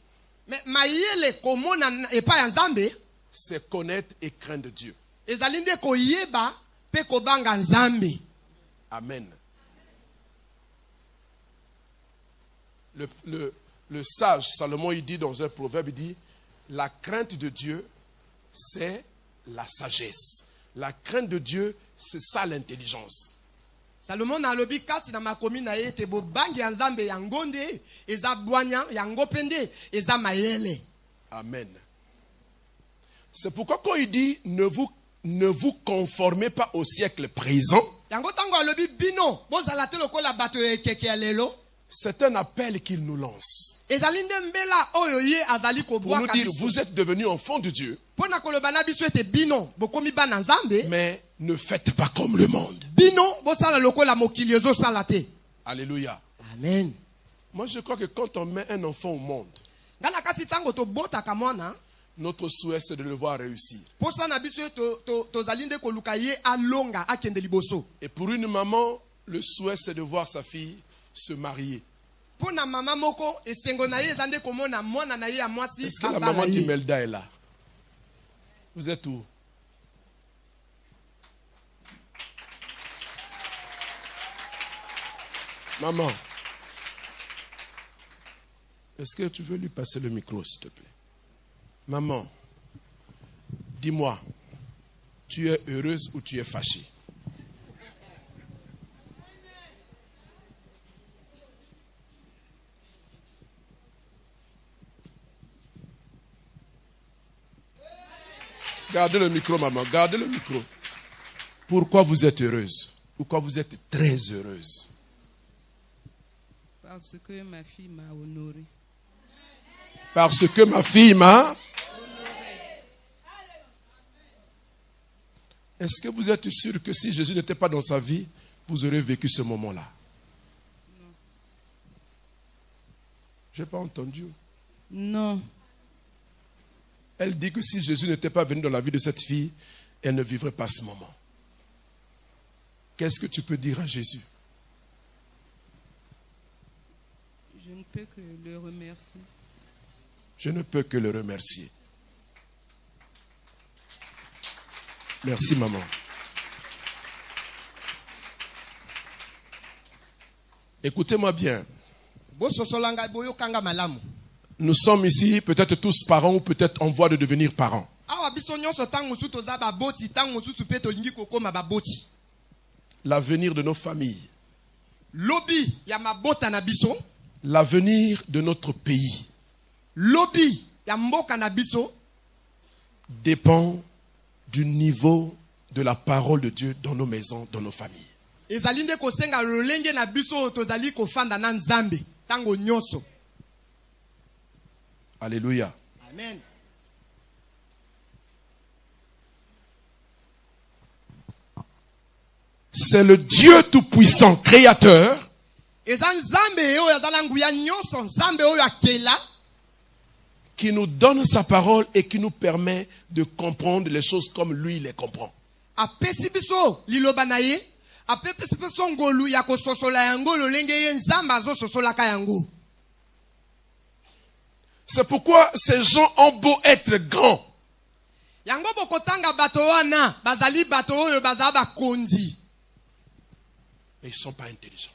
Mais mayele komona epa ya Nzambe c'est connaître et craindre Dieu. ezali nde koyeba pe kobanga Nzambe. Amen. Le sage Salomon, il dit dans un proverbe, il dit, la crainte de Dieu, c'est la sagesse. La crainte de Dieu, c'est ça l'intelligence. Salomon na lobi kati na makomi na ye te bobangi ya Nzambe ya ngonde eza bwanya ya ngopende eza mayele. Amen. C'est pourquoi quand il dit ne vous conformez pas au siècle présent, Yango tango alobi bino bozala te lokola bato ekeke ya lelo. c'est un appel qu'il nous lance. Ezali nde mbela oyo ye azali Pour nous kobwaka dire, biso. vous êtes devenus enfants de Dieu, Pona koloba na biso ete bino bokomi bana Nzambe. mais ne faites pas comme le monde. Bino bosala lokola mokili ezosala te. Alléluia. Amen. Moi, je crois que quand on met un enfant au monde, Ngana kasi tango tobotaka mwana notre souhait, c'est de le voir réussir. posa na biso tozali nde koluka ye alonga akende liboso. Et pour une maman, le souhait, c'est de voir sa fille se marier. Pona mama moko esengo na ye eza nde komona mwana na ye ya mwasi Est-ce que la abala maman ye. d'Imelda est là? Vous êtes où? Maman, est-ce que tu veux lui passer le micro, s'il te plaît? Maman, dis-moi, tu es heureuse ou tu es fâchée? Gardez le micro, maman, gardez le micro. Pourquoi vous êtes heureuse? Pourquoi vous êtes très heureuse? Parce que ma fille m'a honoré. Parce que ma fille m'a... Est-ce que vous êtes sûr que si Jésus n'était pas dans sa vie, vous aurez vécu ce moment-là? Non. Je n'ai pas entendu. Non. Elle dit que si Jésus n'était pas venu dans la vie de cette fille, elle ne vivrait pas ce moment. Qu'est-ce que tu peux dire à Jésus? Je ne peux que le remercier. Je ne peux que le remercier. Merci, maman. Écoutez-moi bien. Bososolanga boyokanga malamu. Nous sommes ici peut-être tous parents ou peut-être en voie de devenir parents. Awa biso nyonso tango mosusu toza baboti tango mosusu pe tolingi kokoma baboti. L'avenir de nos familles, Lobi ya mabota na biso, l'avenir de notre pays lobi ya mboka na biso dépend du niveau de la parole de Dieu dans nos maisons, dans nos familles. ezali nde kosenga lolenge na biso oyo tozali kofanda na Nzambe tango nyonso. Alléluia. Amen. C'est le Dieu tout-puissant, créateur, Eza Nzambe oyo azala nguya nyonso, Nzambe oyo akela qui nous donne sa parole et qui nous permet de comprendre les choses comme lui les comprend. apesi biso liloba na ye, apesi biso ngolu ya kososola yango lolenge ye Nzambe azososolaka yango. C'est pourquoi ces gens ont beau être grands, Yango bokotanga bato wana bazali bato oyo bazala bakonzi, mais ils ne sont pas intelligents.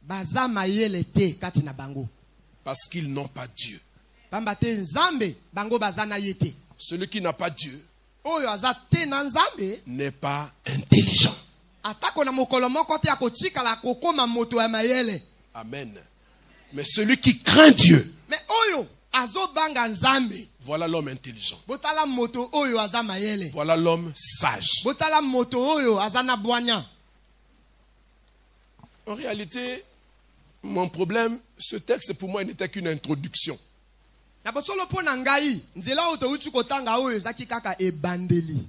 baza mayele te kati na bango. Parce qu'ils n'ont pas Dieu. Pamba te Nzambe bango baza na ye te. Celui qui n'a pas Dieu Oyo aza te na Nzambe n'est pas intelligent. atako na mokolo moko te akotikala kokoma moto ya mayele. Amen. Mais celui qui craint Dieu, Mais oyo azobanga Nzambe, voilà l'homme intelligent. botala moto oyo aza mayele. Voilà l'homme sage. Botala moto oyo aza na bwanya. En réalité, mon problème, ce texte pour moi n'était qu'une introduction. Na bosolo po na ngai, nzela oto uti kotanga oyo ezaki kaka ebandeli.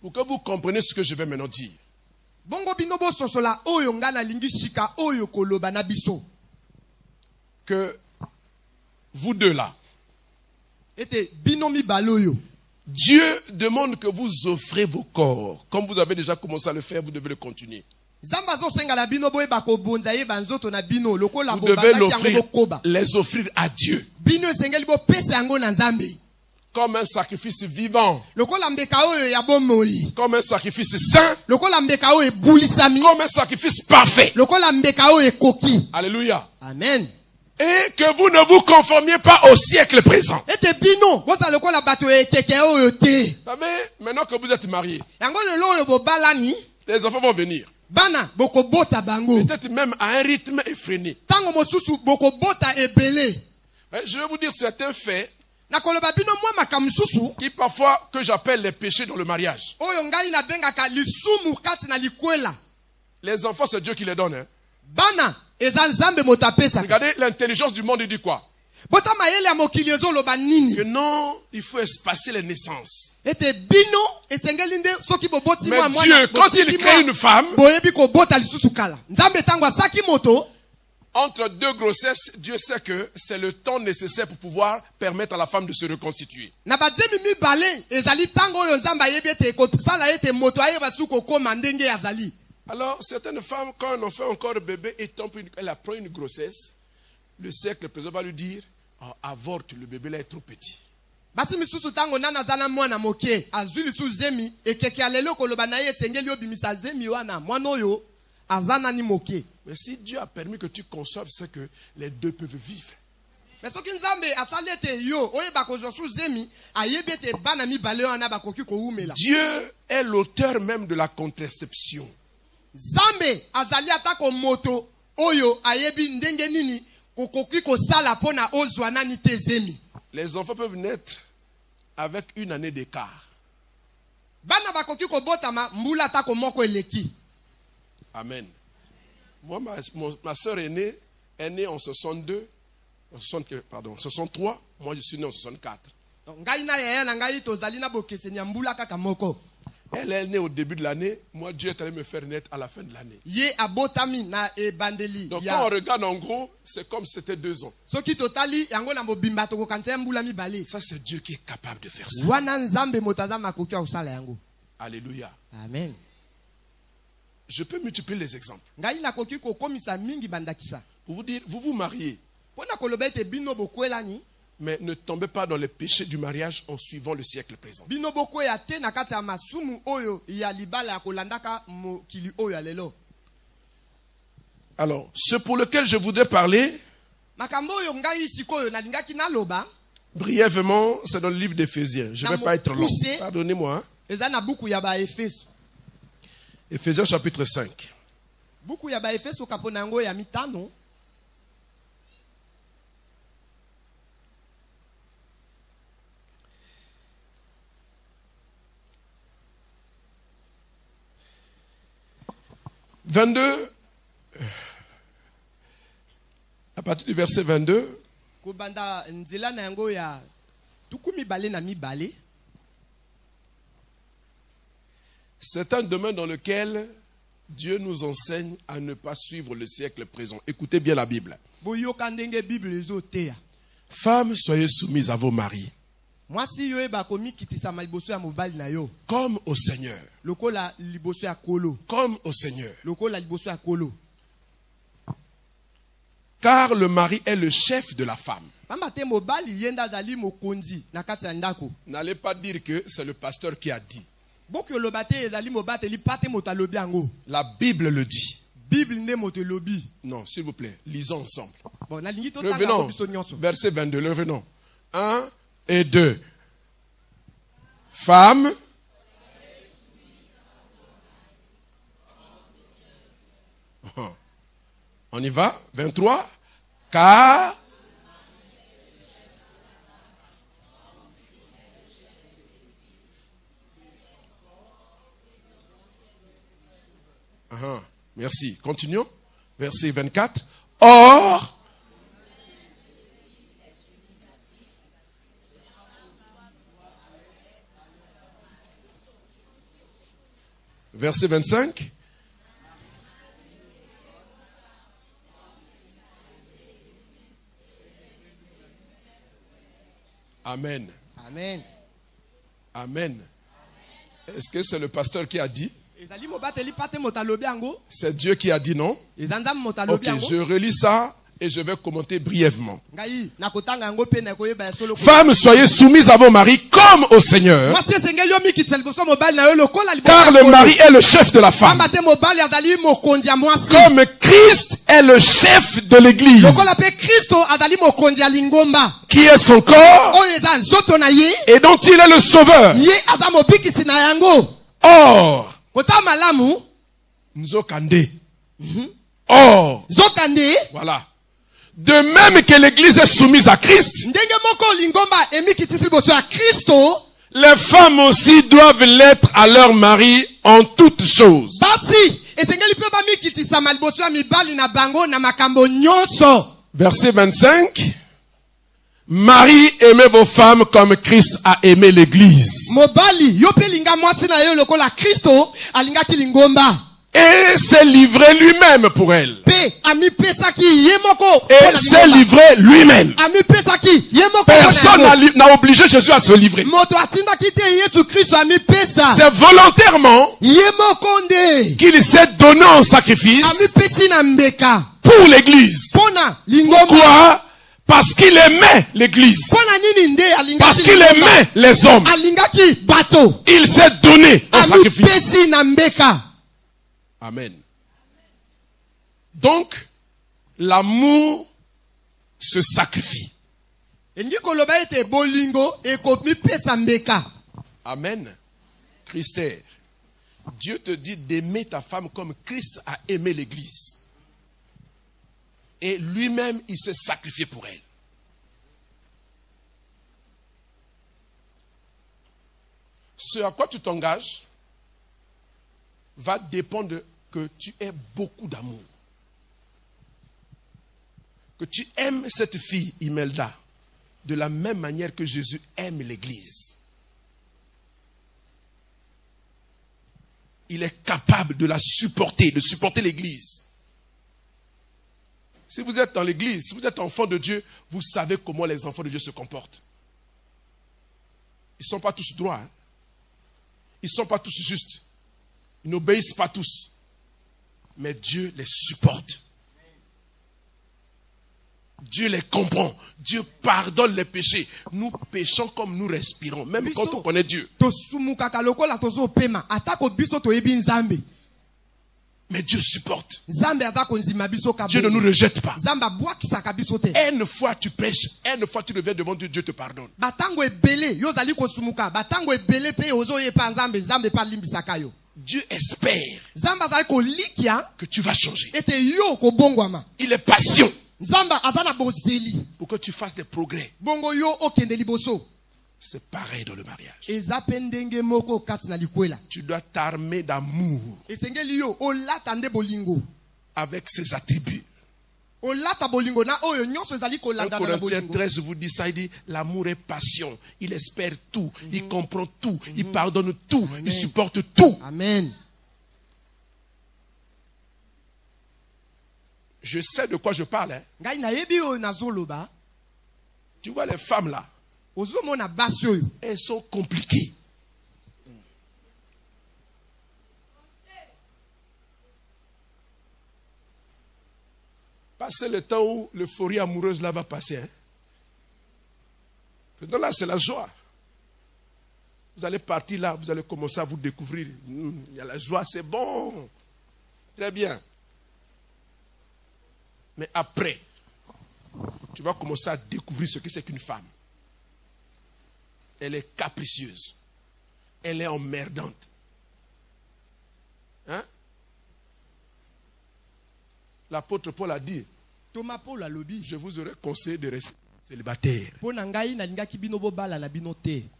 Pour que vous compreniez ce que je vais maintenant dire. Bongo bino bososola oyo ngana lingi shika oyo koloba na biso. Que vous deux là, Ete bino mi baloyo. Dieu demande que vous offrez vos corps. Comme vous avez déjà commencé à le faire, vous devez le continuer. Zamba zo senga la bino boye bako bonza ye banzoto na bino lokola Vous devez l'offrir, koba. les offrir à Dieu. Bino sengeli bo pesa yango na Nzambe. Comme un sacrifice vivant. Lokola mbeka oyo ya bomoi. Comme un sacrifice saint. Lokola mbeka oyo bulisami. Comme un sacrifice parfait. Lokola mbeka oyo koki. Alléluia. Amen. Et que vous ne vous conformiez pas au siècle présent. Ete bino bosa lokola bato ekeke oyo te. Vous savez, maintenant que vous êtes mariés, Yango lelo oyo bo balani. les enfants vont venir. Bana boko bota bango. Peut-être même à un rythme effréné. Tango mosusu boko bota ebele. Je vais vous dire certains faits Na koloba bino mwa makamususu. qui parfois que j'appelle les péchés dans le mariage. Oyo ngali na bengaka lisumu kati na likwela. Les enfants, c'est Dieu qui les donne. Hein. Bana eza Nzambe motapesa. Regardez l'intelligence du monde, il dit quoi? Bota mayele ya mokili ezoloba nini? Que non, il faut espacer les naissances. Ete bino esengeli nde soki boboti Mais mwa mwana. Dieu, quand il crée une femme, boyebi ko bota lisusu kala. Nzambe tango asaki moto. entre deux grossesses, Dieu sait que c'est le temps nécessaire pour pouvoir permettre à la femme de se reconstituer. Na bademi mibale ezali tango oyo Nzambe ayebi ete ko sala ete moto ayeba suko koma ndenge azali. Alors, certaines femmes, quand un enfant encore bébé et elle apprend une grossesse, le siècle présent va lui dire, oh, avorte, le bébé là est trop petit. Basi misusu tango nana zana mwana moke azuli su zemi ekeke alelo koloba na ye sengeli obimisa zemi wana mwana oyo azana ni moke. Mais si Dieu a permis que tu conçoives, c'est que les deux peuvent vivre. Mais soki Nzambe asali ete yo oyeba kozwa su zemi ayebi ete bana mibale wana bakoki koumela. Dieu est l'auteur même de la contraception. Nzambe azali atako moto oyo ayebi ndenge nini kokoki kosala pona ozwa nani te zemi. Les enfants peuvent naître avec une année d'écart. Bana bakoki kobotama mbula atako moko eleki. Amen. Moi, ma soeur est née en 62, 63. Moi, je suis né en 64. Ngai na yaya na ngai tozali na bokeseni ya mbula kaka moko. Elle est née au début de l'année. Moi, Dieu est allé me faire naître à la fin de l'année. Ye abotami na ebandeli. Donc, quand on regarde en gros, c'est comme si c'était 2 ans. Soki totali yango na mobimba to kokante mbula mibale. Ça, c'est Dieu qui est capable de faire ça. Wana Nzambe motazama koki osala yango. Alléluia. Amen. Je peux multiplier les exemples. Ngai na koki ko komisa mingi bandakisa. Pour vous dire, vous vous mariez. Pona koloba ete bino bokwelani. Mais ne tombez pas dans les péchés du mariage en suivant le siècle présent. Bino bokweya te na kati ya masumu oyo ya libala ya kolandaka mokili oyo ya lelo. Alors, ce pour lequel je voudrais parler, Makambo oyo ngai sikoyo nalingaki naloba. brièvement, c'est dans le livre d'Éphésiens. Je ne vais pas être long. Pardonnez-moi. Hein. Eza na buku ya ba Efeso. Éphésiens chapitre 5. Buku ya ba Efeso kapona yango ya mitano. À partir du verset 22, Kobanda nzela na yango ya tukumi bale na mibale. c'est un domaine dans lequel Dieu nous enseigne à ne pas suivre le siècle présent. Écoutez bien la Bible. Boyoka ndenge Bible ezoteya. Femmes, soyez soumises à vos maris, Mwasi yo eba komi kitisa maliboso ya mobali na yo. comme au Seigneur. Lokola liboso ya kolo. Comme au Seigneur. Lokola liboso ya kolo. Car le mari est le chef de la femme. Pamba te mobali yenda zali mokonzi na kati ya ndako. N'allez pas dire que c'est le pasteur qui a dit. Boki olobate ezali mobate li pate moto alobi yango. La Bible le dit. Bible nde moto lobi. Non, s'il vous plaît, lisons ensemble. Bon, na lingi to tanga Revenons, biso nyonso. verset 22, revenons. 1 et 2. Femme, on y va, 23. Car merci. Continuons. Verset 24. Or, Verset 25. Amen. Amen. Amen. Est-ce que c'est le pasteur qui a dit? Ezali mobateli pate motalobi yango. C'est Dieu qui a dit non? Ezanza motalobi Ok, yango. je relis ça et je vais commenter brièvement. Ngai nakotanga yango pe na koyeba ya solo. Femmes, soyez soumises à vos maris comme au Seigneur, Mwasi esengeli yo mikiteli boso mobali na yo lokola liboso. car le mari est le chef de la femme, Pamba te mobali azali mokonzi ya mwasi. comme Christ est le chef de l'église, Lokola pe Kristo azali mokonzi ya lingomba. qui est son corps Oyo eza nzoto na ye. et dont il est le sauveur. Ye aza mobikisi na yango. Or, Kota malamu. Nzokande. Or, Zokande. voilà. De même que l'église est soumise à Christ, Ndenge moko lingomba emikitisi liboso ya Kristo. les femmes aussi doivent l'être à leur mari en toutes choses. Basi esengeli pe bamikitisa maliboso ya mibali na bango na makambo nyonso. Verset 25. Marie, aimez vos femmes comme Christ a aimé l'église. Mobali yo pe linga mwasi na yo lokola Kristo alingaki lingomba. Et s'est livré lui-même pour elle. Pe amipesaki ye moko. Et s'est livré lui-même. Amipesaki ye moko. Personne n'a obligé Jésus à se livrer. Moto atindaki te Yesu Kristo amipesa. C'est volontairement Ye moko nde. qu'il s'est donné en sacrifice Amipesi na mbeka. pour l'église. Pona lingomba. Pourquoi? Parce qu'il aimait l'église. Pona nini nde alingaki. Parce qu'il aimait les hommes. Alingaki bato. Il s'est donné en sacrifice. Amipesi na mbeka. Amen. Donc, l'amour se sacrifie. Elingi koloba ete bolingo ekomipesa mbeka. Amen. Christère, Dieu te dit d'aimer ta femme comme Christ a aimé l'église. Et lui-même, il s'est sacrifié pour elle. Ce à quoi tu t'engages va dépendre que tu aies beaucoup d'amour. Que tu aimes cette fille, Imelda, de la même manière que Jésus aime l'église. Il est capable de la supporter, de supporter l'église. Si vous êtes dans l'église, si vous êtes enfant de Dieu, vous savez comment les enfants de Dieu se comportent. Ils ne sont pas tous droits. Hein? Ils ne sont pas tous justes. Ils n'obéissent pas tous. Mais Dieu les supporte. Dieu les comprend. Dieu pardonne les péchés. Nous péchons comme nous respirons. Même quand on connaît Dieu. Mais Dieu supporte. Dieu ne nous rejette pas. Une fois tu prêches, une fois tu reviens devant Dieu, Dieu te pardonne. Dieu espère que tu vas changer. Il est patient pour que tu fasses des progrès. C'est pareil dans le mariage. Tu dois t'armer d'amour avec ses attributs. 1 Corinthiens 13 vous dit ça, il dit l'amour est passion, il espère tout, il comprend tout, il pardonne tout, il supporte tout. Amen. Je sais de quoi je parle. Hein. Tu vois les femmes là, elles sont compliquées. Passez le temps où l'euphorie amoureuse là va passer. Hein. Donc là, c'est la joie. Vous allez partir là, vous allez commencer à vous découvrir. Il y a la joie, c'est bon. Très bien. Mais après, tu vas commencer à découvrir ce que c'est qu'une femme. Elle est capricieuse. Elle est emmerdante. Hein? L'apôtre Paul a dit, je vous aurais conseillé de rester célibataire.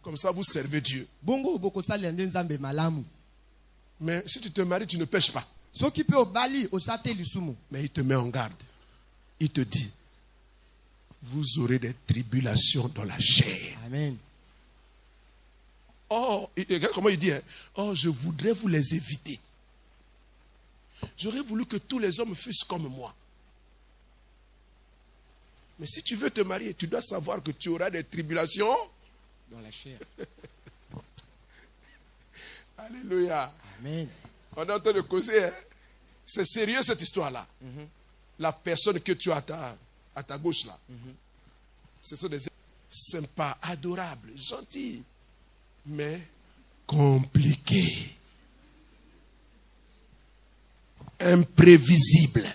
Comme ça, vous servez Dieu. Mais si tu te maries, tu ne pêches pas. Mais il te met en garde. Il te dit, vous aurez des tribulations dans la chair. Amen. Oh, regarde comment il dit, hein? Oh, je voudrais vous les éviter. J'aurais voulu que tous les hommes fussent comme moi. Mais si tu veux te marier, tu dois savoir que tu auras des tribulations Dans la chair. Alléluia. Amen. On est en train de causer. Hein? C'est sérieux cette histoire-là. La personne que tu as à ta gauche là. Ce sont des sympas, adorables, gentils, mais compliqués. Imprévisibles.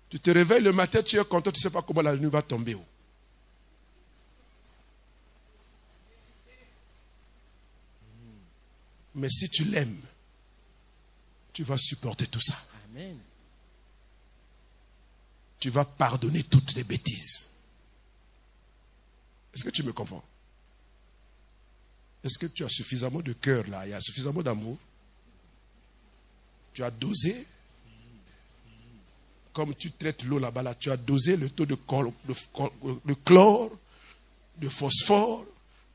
Tu te réveilles le matin, tu es content, tu ne sais pas comment la nuit va tomber. Mais si tu l'aimes, tu vas supporter tout ça. Amen. Tu vas pardonner toutes les bêtises. Est-ce que tu me comprends? Est-ce que tu as suffisamment de cœur là? Il y a suffisamment d'amour? Tu as dosé? Comme tu traites l'eau là-bas, là, tu as dosé le taux de chlore, de phosphore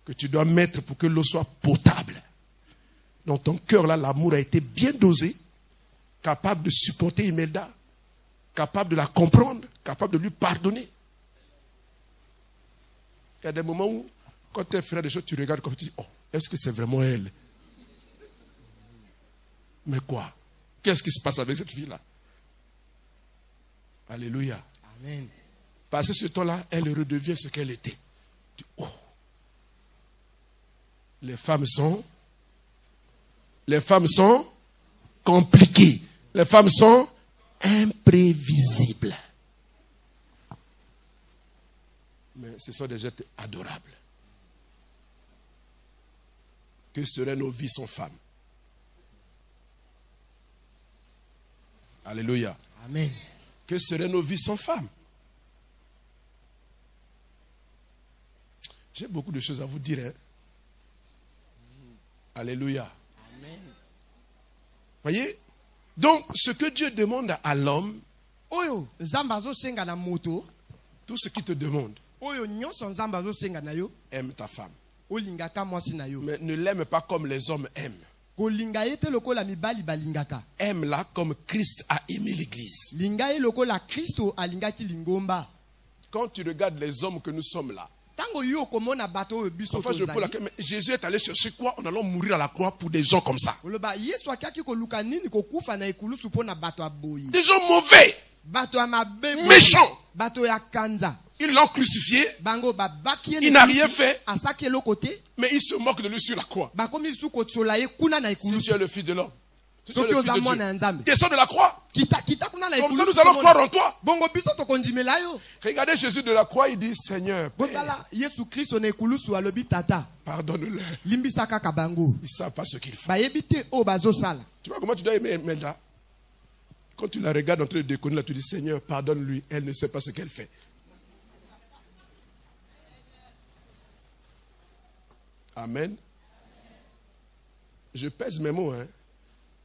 que tu dois mettre pour que l'eau soit potable. Dans ton cœur là, l'amour a été bien dosé, capable de supporter Imelda, capable de la comprendre, capable de lui pardonner. Il y a des moments où, quand tu es frère des choses, tu regardes comme tu dis, oh, est-ce que c'est vraiment elle? Mais quoi? Qu'est-ce qui se passe avec cette fille-là? Alléluia. Amen. Parce que ce temps-là, elle redevient ce qu'elle était. Tu dis, oh. Les femmes sont compliquées. Les femmes sont imprévisibles. Mais ce sont des êtres adorables. Que seraient nos vies sans femmes? Alléluia. Amen. Que seraient nos vies sans femmes? J'ai beaucoup de choses à vous dire. Hein? Alléluia. Amen. Voyez? Donc, ce que Dieu demande à l'homme, Oyo, Nzambe azosenga na moto. tout ce qu'il te demande, Oyo nyonso Nzambe azosenga na yo. aime ta femme. Olingaka mwasi na yo. Mais ne l'aime pas comme les hommes aiment. Kolinga ye te lokola mibali balingaka. Aime-la comme Christ a aimé l'église. Linga ye lokola Kristo alingaki lingomba. Quand tu regardes les hommes que nous sommes là, Tango yo komona bato oyo biso parfois je peux la mais Jésus est allé chercher quoi? On allait mourir à la croix pour des gens comme ça. Oloba Yesu akaki koluka nini kokufa na ekulusu pona bato aboyi. Des gens mauvais, Bato ya mabe. méchants. Bato ya kanza. Ils l'ont crucifié, Bango babaki il n'a rien fait, asaki lokote. mais ils se moquent de lui sur la croix. Bakomi su kotsola ye kuna na Si tu ekulusu. es le fils de l'homme, si tu es Soki le fils oza de mwana ya Dieu, Nzambe. descends de la croix. Kita kuna na Comme ça, ekulusu. nous allons croire en toi. Bongo biso tokondimela yo. Regardez Jésus de la croix, il dit, Seigneur, Père, Botala Yesu Kristo na ekulusu alobi tata. pardonne-leur. Limbisa kaka bango. Ils ne savent pas ce qu'ils font. Bayebi te o bazosala. Tu vois comment tu dois aimer Imelda? Quand tu la regardes en train de déconner, là, tu dis, Seigneur, pardonne-lui. Elle ne sait pas ce qu'elle fait. Amen. Je pèse mes mots, hein,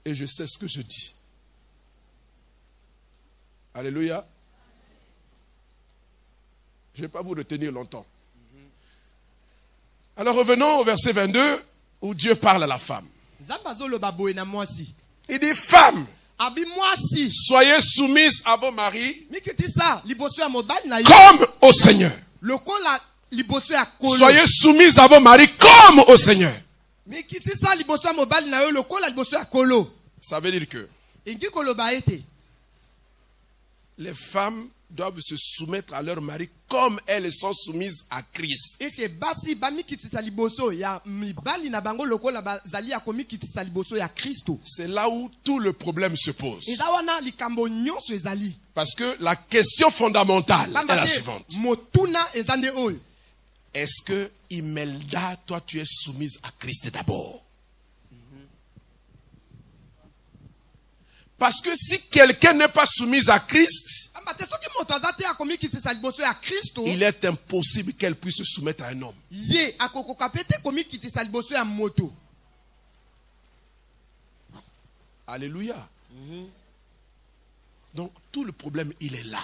et je sais ce que je dis. Alléluia. Je ne vais pas vous retenir longtemps. Alors revenons au verset 22 où Dieu parle à la femme. Nzambe azoloba boye na mwasi. Il dit, femme, Abi mwasi. soyez soumises à vos maris Mikitisa liboso ya mobali na yo. comme au Seigneur. Lokola liboso ya kolo. Soyez soumises à vos maris comme au Seigneur. Mikitisa liboso ya mobali na yo lokola liboso ya kolo. Ça veut dire que Ingi koloba ete. les femmes doivent se soumettre à leur mari comme elles sont soumises à Christ. Eke basi ba mikitisa liboso ya mibali na bango lokola bazali ya komikitisa liboso ya Kristo. C'est là où tout le problème se pose. Eza wana likambo nyonso ezali. Parce que la question fondamentale est la suivante. Motuna ezande oyo. Est-ce que Imelda, toi tu es soumise à Christ d'abord? Parce que si quelqu'un n'est pas soumis à Christ, il est impossible qu'elle puisse se soumettre à un homme. Alléluia. Donc tout le problème, il est là.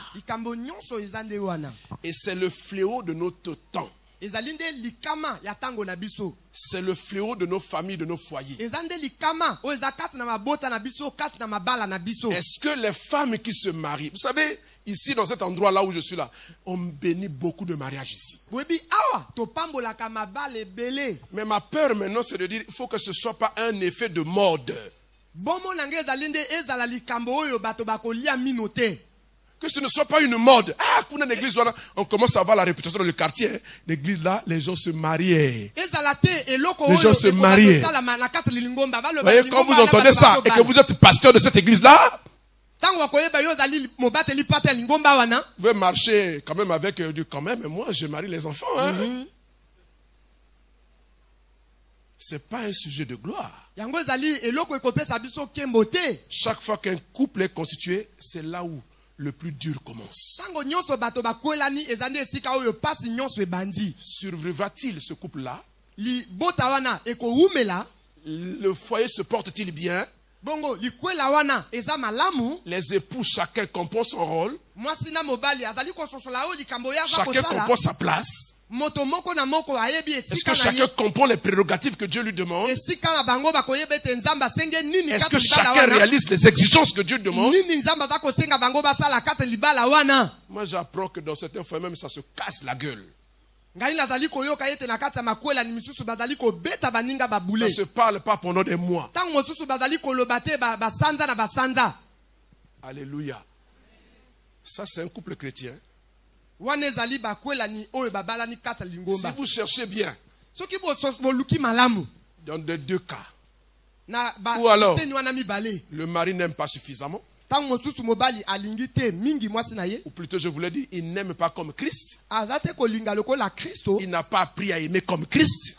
Et c'est le fléau de notre temps. ezali nde likama ya tango na biso. C'est le fléau de nos familles, de nos foyers. Eza nde likama oyo eza kati na mabota na biso, kati na mabala na biso. Est-ce que les femmes qui se marient, vous savez, ici dans cet endroit-là où je suis là, on bénit beaucoup de mariages ici. Boyebi awa topambolaka mabala ebele. Mais ma peur maintenant, c'est de dire, il faut que ce ne soit pas un effet de mode. Bomo nange ezali nde ezala likambo oyo bato bakolia mino te. Que ce ne soit pas une mode. Ah, pour une église, voilà, on commence à avoir la réputation dans le quartier. Hein. L'église là, les gens se mariaient. Les gens se mariaient. Vous voyez, quand vous entendez ça et que vous êtes pasteur de cette église-là, vous pouvez marcher quand même avec Dieu. Quand même, moi, je marie les enfants. Hein. C'est pas un sujet de gloire. Chaque fois qu'un couple est constitué, c'est là où le plus dur commence. Survivra-t-il ce couple-là? Le foyer se porte-t-il bien? Les époux, chacun comprend son rôle. Chacun comprend sa place. Est-ce que chacun comprend les prérogatives que Dieu lui demande? Est-ce que chacun réalise les exigences que Dieu demande? Moi j'apprends que dans certains foyers même ça se casse la gueule. Ça ne se parle pas pendant des mois. Alléluia. Ça c'est un couple chrétien. Si vous cherchez bien, dans les deux cas, ou alors le mari n'aime pas suffisamment, ou plutôt je voulais dire, il n'aime pas comme Christ, il n'a pas appris à aimer comme Christ,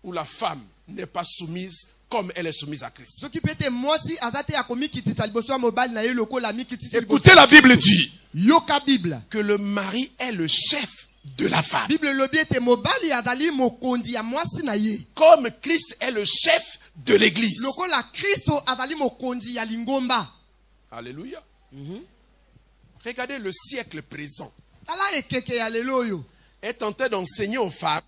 ou la femme n'est pas soumise comme elle est soumise à Christ. Écoutez, la Bible dit que le mari est le chef de la femme. Comme Christ est le chef de l'église. Alléluia. Regardez le siècle présent. Est en train d'enseigner aux femmes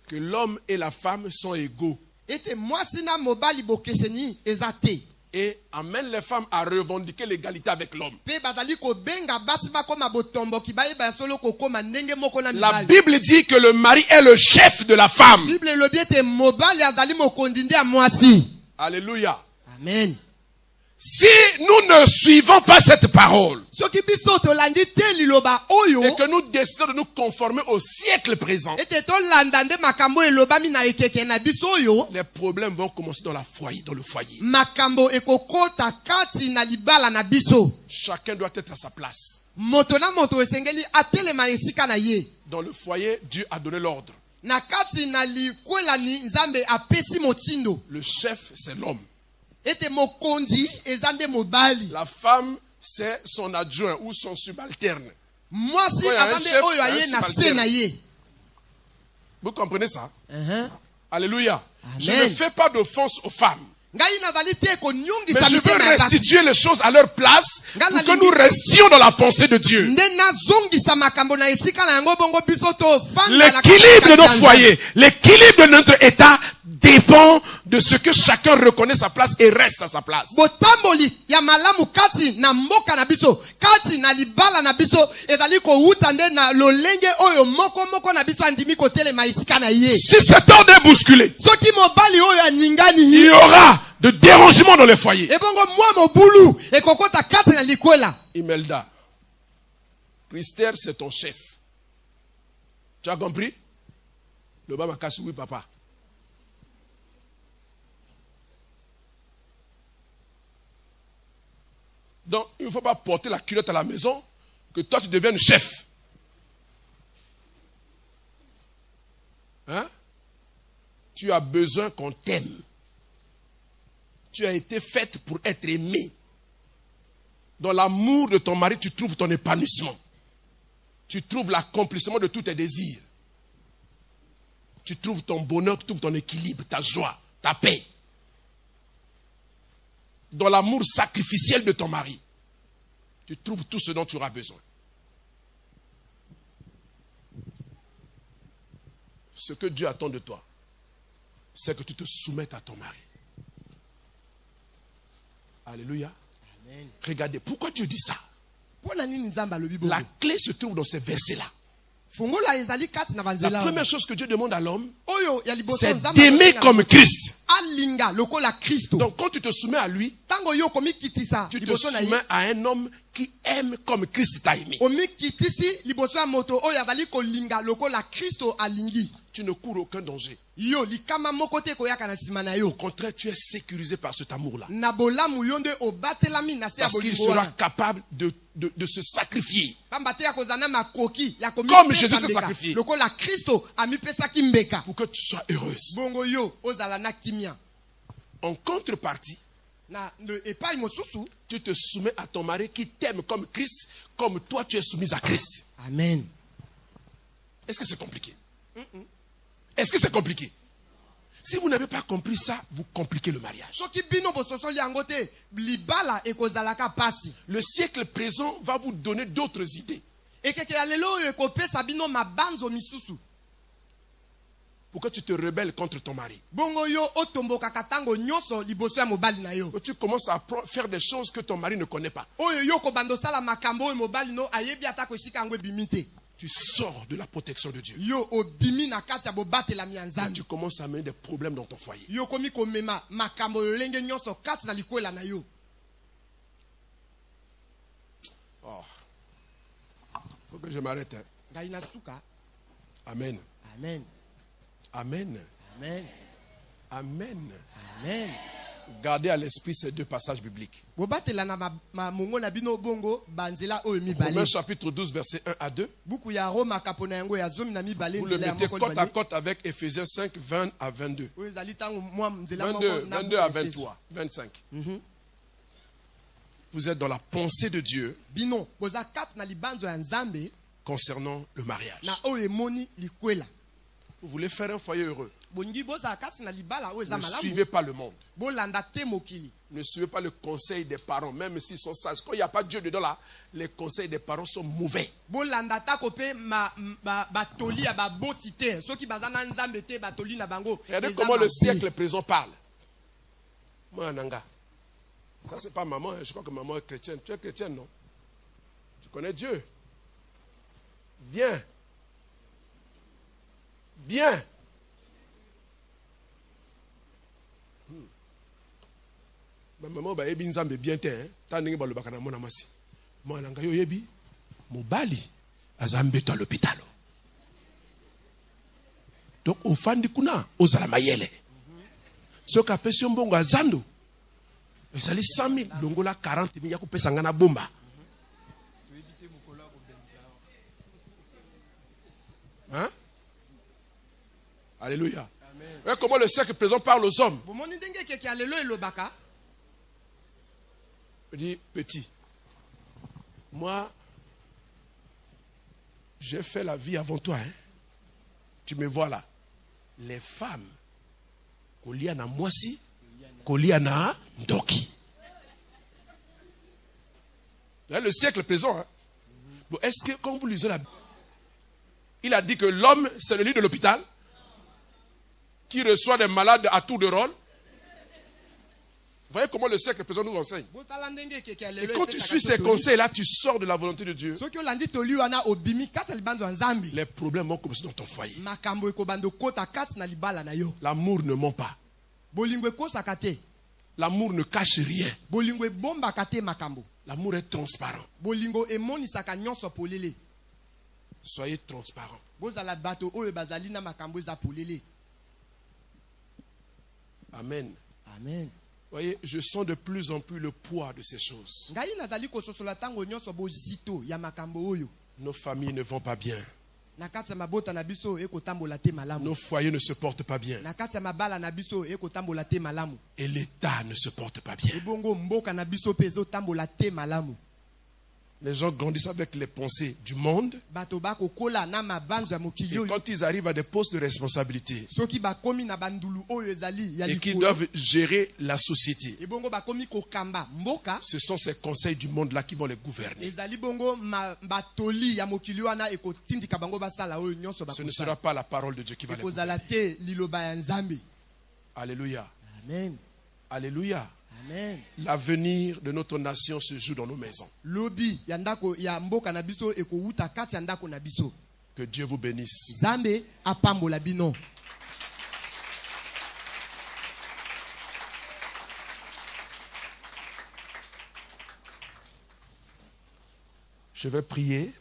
que l'homme et la femme sont égaux. Et amène les femmes à revendiquer l'égalité avec l'homme. La Bible dit que le mari est le chef de la femme. Alléluia. Amen. Si nous ne suivons pas cette parole et que nous décidons de nous conformer au siècle présent, les problèmes vont commencer dans le foyer. Chacun doit être à sa place. Dans le foyer, Dieu a donné l'ordre. Le chef, c'est l'homme. La femme, c'est son adjoint ou son subalterne. Vous comprenez ça? Alléluia. Amen. Je ne fais pas d'offense aux femmes. Mais je veux restituer les choses à leur place pour que nous restions dans la pensée de Dieu. L'équilibre de nos foyers, l'équilibre de notre état dépend de ce que chacun reconnaît sa place et reste à sa place. Si cet ordre est bousculé, il y aura de dérangement dans les foyers. Imelda, Christère, c'est ton chef. Tu as compris? Le baba casse, oui, papa. Donc, il ne faut pas porter la culotte à la maison, que toi tu deviennes chef. Hein? Tu as besoin qu'on t'aime. Tu as été faite pour être aimée. Dans l'amour de ton mari, tu trouves ton épanouissement. Tu trouves l'accomplissement de tous tes désirs. Tu trouves ton bonheur, tu trouves ton équilibre, ta joie, ta paix. Dans l'amour sacrificiel de ton mari. Tu trouves tout ce dont tu auras besoin. Ce que Dieu attend de toi, c'est que tu te soumettes à ton mari. Alléluia. Amen. Regardez, pourquoi Dieu dit ça? Mpona nini Nzambe alobi bongo? La clé se trouve dans ces versets-là. Fungola ezali kati na La banzela. première chose que Dieu demande à l'homme, Oyo ya liboso c'est Nzambe d'aimer alinga comme Christ. alinga lokola Kristo. Donc quand tu te soumets à lui, Tango yo komikitisa tu te liboso na ye. soumets à un homme qui aime comme Christ t'a aimé. Omikitisi liboso ya moto oyo azali kolinga lokola Kristo alingi. Tu ne cours aucun danger. Yo likama moko te koyaka na sima na yo. Au contraire, tu es sécurisé par cet amour-là. Na bolamu yo nde obatelami na se ya Parce qu'il bolingo sera wana. capable de se sacrifier. Pamba te ya kozana makoki ya Comme Jésus s'est mbeka. sacrifié. Lokola Kristo amipesaki mbeka. Pour que tu sois heureuse. Bongo yo ozala na kimia. En contrepartie, Na le epai mosusu. tu te soumets à ton mari qui t'aime comme Christ, comme toi tu es soumise à Christ. Amen. Est-ce que c'est compliqué? Est-ce que c'est compliqué? Si vous n'avez pas compris ça, vous compliquez le mariage. Soki bino bososoli yango te libala ekozalaka pasi. Le siècle présent va vous donner d'autres idées. Ekeke ya lelo oyo ekopesa bino mabanzo misusu. Pour que tu te rebelles contre ton mari. Bongo yo otombokaka tango nyonso liboso ya mobali na yo. Que tu commences à faire des choses que ton mari ne connaît pas. Oyo yo kobanda osala makambo oyo mobali no ayebi ata kosika yango ebimi te. Tu sors de la protection de Dieu. Yo obimi na kati ya bobatelami ya Et Nzambe. tu commences à amener des problèmes dans ton foyer. Yo komi komema makambo lolenge nyonso kati na likwela na yo. Oh. Faut que je m'arrête. Hein. Ngai na suka. Amen. Amen. Amen. Amen. Amen. Amen. Gardez à l'esprit ces deux passages bibliques. Bobatela na mongo na bino bongo banzela oyo mibale. Romains chapitre 12, versets 1 à 2. Buku ya Roma kapona yango ya zomi na mibale Vous le nzela ya mettez moko côte à libale. côte avec Ephésiens 5, 20 à 22. Oyo ezali tango mwa nzela 22, moko na 22 à Efeso. 23, 25. Vous êtes dans la pensée de Dieu Bino boza kati na libanzo ya Nzambe concernant le mariage. na oyo emoni likwela. Vous voulez faire un foyer heureux. Bongi boza kasi na libala oyo eza Ne malamu. suivez pas le monde. Bolanda te mokili. Ne suivez pas le conseil des parents, même s'ils sont sages. Quand il n'y a pas Dieu dedans là, les conseils des parents sont mauvais. Bolanda ta kope batoli ya baboti te. Soki baza na Nzambe te batoli na bango. Regardez eza comment le mabe. siècle présent parle. Moi, Nanga. Ça, c'est pas maman. Je crois que maman est chrétienne. Tu es chrétienne, non? Tu connais Dieu. Bien. Bien. Ma maman ba yebi nzambe bien te hein. Ta ningi ba lobaka na mona masi. Moi nanga yo yebi mobali azambe to à l'hôpital. Donc au fandi kuna ozala mayele. Soki apesi mbongo azando. Ezali 100 000 longola 40 000 ya kopesa ngana bomba. Hein? Alléluia. Et comment le siècle présent parle aux hommes? Bomoni ndenge keke ya lelo elobaka. Il dit, petit, moi, j'ai fait la vie avant toi. Hein? Tu me vois là. Les femmes, kolia na mwasi, kolia na ndoki. Là, le siècle présent. Hein? Bon, est-ce que quand vous lisez la Bible, il a dit que l'homme, c'est le lit de l'hôpital, qui reçoit des malades à tour de rôle. Vous voyez comment le siècle présent nous enseigne. Botala ndenge keke ya Et lelo. quand tu suis ces conseils-là, tu sors de la volonté de Dieu. Soki olandi toli wana obimi kati ya libanzo ya Nzambe. Les problèmes vont commencer dans ton foyer. Makambo ekobanda kota kati na libala na yo. L'amour ne ment pas. Bolingo ekosaka te. L'amour ne cache rien. Bolingo ebombaka te makambo. L'amour est transparent. Bolingo emonisaka nyonso polele. Soyez transparent. Bozala bato oyo bazali na makambo eza polele. Amen. Amen. Voyez, je sens de plus en plus le poids de ces choses. Ngai nazali kososola tango nyonso bozito ya makambo oyo. Nos familles ne vont pas bien. Na kati ya mabota na biso ekotambola te malamu. Nos foyers ne se portent pas bien. Na kati ya mabala na biso ekotambola te malamu. Et l'État ne se porte pas bien. Ebongo mboka na biso pe ezotambola te malamu. Les gens grandissent avec les pensées du monde. bato bakokola na mabanzo ya mokili Et oyo. quand ils arrivent à des postes de responsabilité Soki bakomi na bandulu oyo ezali ya et qu'ils likolo. doivent gérer la société, Ebongo bakomi kokamba mboka. ce sont ces conseils du monde là qui vont les gouverner. Ezali bongo batoli ya mokili wana ekotindika bango basala oyo nyonso Ce ne bakosala. sera pas la parole de Dieu qui va les gouverner. Ekozala te liloba ya Nzambe. Alléluia. Amen. Alléluia. Amen. L'avenir de notre nation se joue dans nos maisons. Lobi ya ndako ya mboka na biso ekouta kati ya ndako na biso. Que Dieu vous bénisse. Nzambe apambola bino. Je vais prier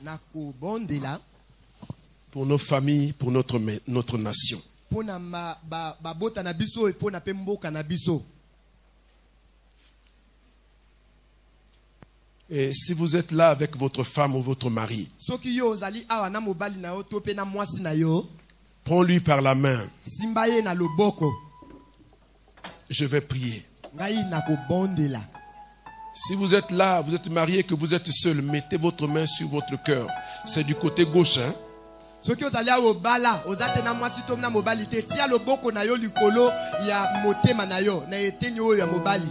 Nakobondela pour nos familles, pour notre nation. pona babota na biso et pona pe mboka na biso. Et si vous êtes là avec votre femme ou votre mari, Soki yo ozali awa na mobali na yo to pe na mwasi na yo, prends-lui par la main. simba ye na loboko. Je vais prier. Ngai nakobondela. Si vous êtes là, vous êtes marié, que vous êtes seul, mettez votre main sur votre cœur. C'est du côté gauche, hein? Soki ozali awa obala, ozate na mwasi to na mobali te, tia loboko na yo likolo ya motema na yo, na eteni oyo ya mobali.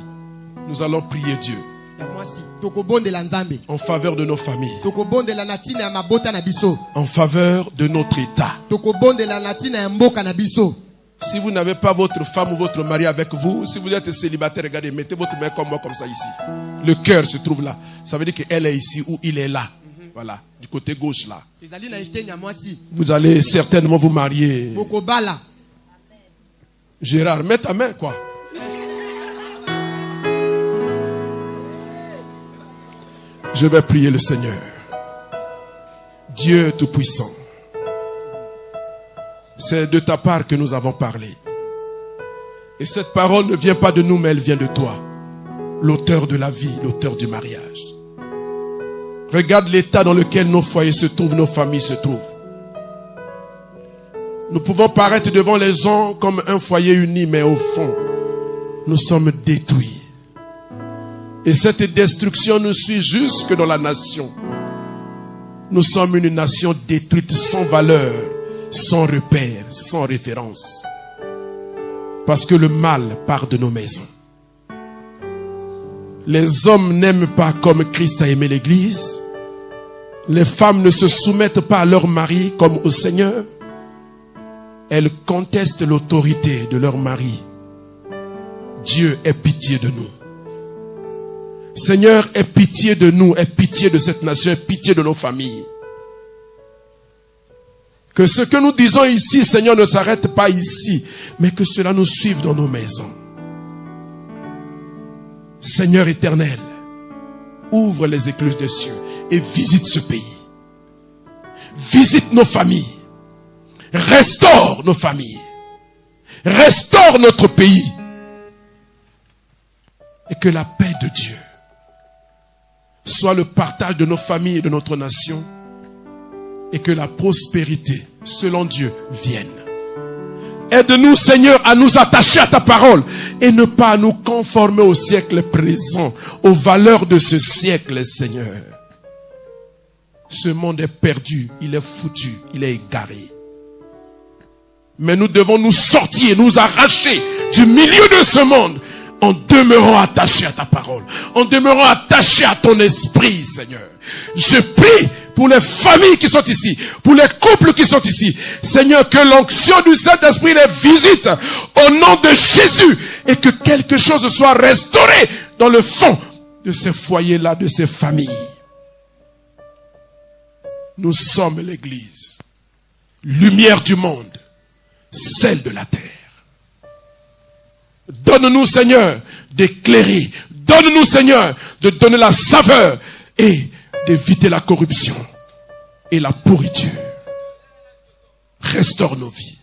Nous allons prier Dieu Ya mwasi, tokobondela Nzambe. en faveur de nos familles, Tokobondela na tina ya mabota na biso. en faveur de notre État. Tokobondela na tina ya mboka na biso. Si vous n'avez pas votre femme ou votre mari avec vous, si vous êtes célibataire, regardez, mettez votre main comme moi, comme ça ici. Le cœur se trouve là. Ça veut dire qu'elle est ici ou il est là. Voilà, du côté gauche là. Ezali na eteni ya mwasi. Vous allez certainement vous marier. Bokobala. Gérard, mets ta main, quoi. Je vais prier le Seigneur. Dieu Tout-Puissant, c'est de ta part que nous avons parlé. Et cette parole ne vient pas de nous, mais elle vient de toi, l'auteur de la vie, l'auteur du mariage. Regarde l'état dans lequel nos foyers se trouvent, nos familles se trouvent. Nous pouvons paraître devant les gens comme un foyer uni, mais au fond, nous sommes détruits. Et cette destruction nous suit jusque dans la nation. Nous sommes une nation détruite, sans valeur, sans repère, sans référence. Parce que le mal part de nos maisons. Les hommes n'aiment pas comme Christ a aimé l'Église. Les femmes ne se soumettent pas à leur mari comme au Seigneur. Elles contestent l'autorité de leur mari. Dieu ait pitié de nous. Seigneur, aie pitié de nous, aie pitié de cette nation, aie pitié de nos familles. Que ce que nous disons ici, Seigneur, ne s'arrête pas ici, mais que cela nous suive dans nos maisons. Seigneur éternel, ouvre les écluses des cieux et visite ce pays. Visite nos familles. Restaure nos familles. Restaure notre pays. Et que la paix de Dieu soit le partage de nos familles et de notre nation. Et que la prospérité, selon Dieu, vienne. Aide-nous, Seigneur, à nous attacher à ta parole et ne pas nous conformer au siècle présent, aux valeurs de ce siècle, Seigneur. Ce monde est perdu, il est foutu, il est égaré. Mais nous devons nous sortir, nous arracher du milieu de ce monde en demeurant attachés à ta parole, en demeurant attachés à ton esprit, Seigneur. Je prie pour les familles qui sont ici, pour les couples qui sont ici. Seigneur, que l'onction du Saint-Esprit les visite au nom de Jésus et que quelque chose soit restauré dans le fond de ces foyers-là, de ces familles. Nous sommes l'Église, lumière du monde, celle de la terre. Donne-nous, Seigneur, d'éclairer. Donne-nous, Seigneur, de donner la saveur et d'éviter la corruption et la pourriture. Restaure nos vies.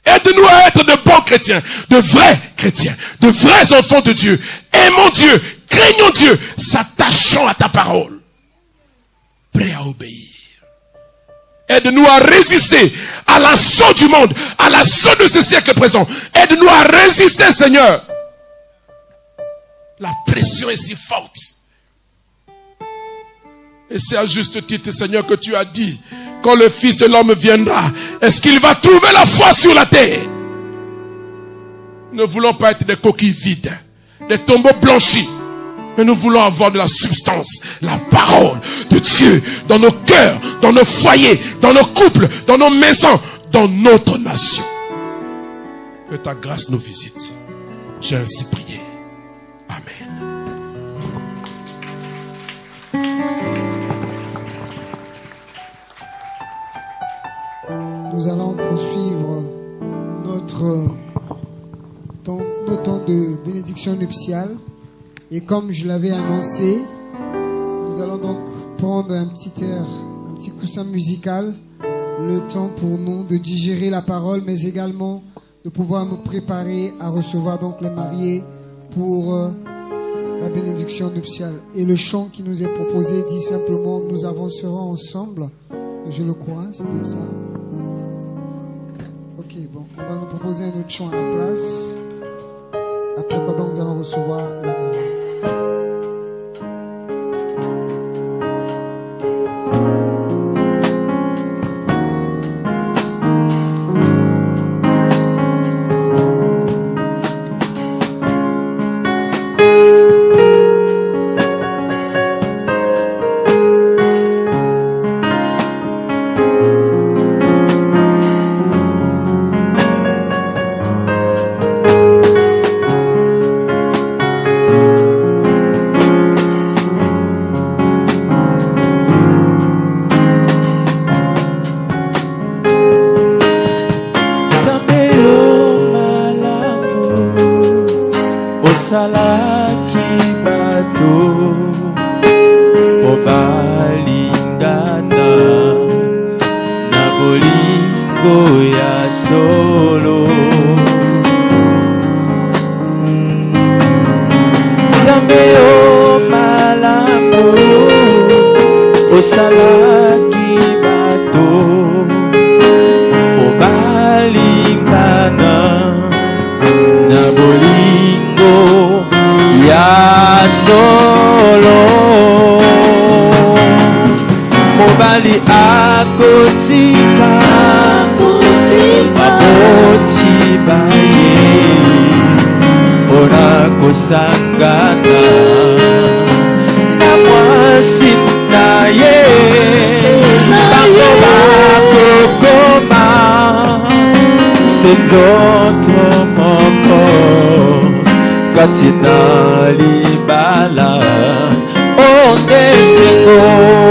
Aide-nous à être de bons chrétiens, de vrais chrétiens, de vrais enfants de Dieu. Aimons Dieu, craignons Dieu, s'attachant à ta parole. Prêts à obéir. Aide-nous à résister à l'assaut du monde, à l'assaut de ce siècle présent. Aide-nous à résister, Seigneur. La pression est si forte. Et c'est à juste titre, Seigneur, que tu as dit, quand le Fils de l'homme viendra, est-ce qu'il va trouver la foi sur la terre? Nous ne voulons pas être des coquilles vides, des tombeaux blanchis, mais nous voulons avoir de la substance, la parole de Dieu dans nos cœurs, dans nos foyers, dans nos couples, dans nos maisons, dans notre nation. Que ta grâce nous visite. J'ai ainsi prié. Amen. Nous allons poursuivre notre temps de bénédiction nuptiale. Et comme je l'avais annoncé, nous allons donc prendre un petit air, un petit coussin musical, le temps pour nous de digérer la parole, mais également de pouvoir nous préparer à recevoir donc les mariés pour la bénédiction nuptiale. Et le chant qui nous est proposé dit simplement: nous avancerons ensemble. Je le crois, c'est bien ça. Ok, bon, on va nous proposer un autre chant à la place. Après quoi donc nous allons recevoir la mariée. Katina libala onde singo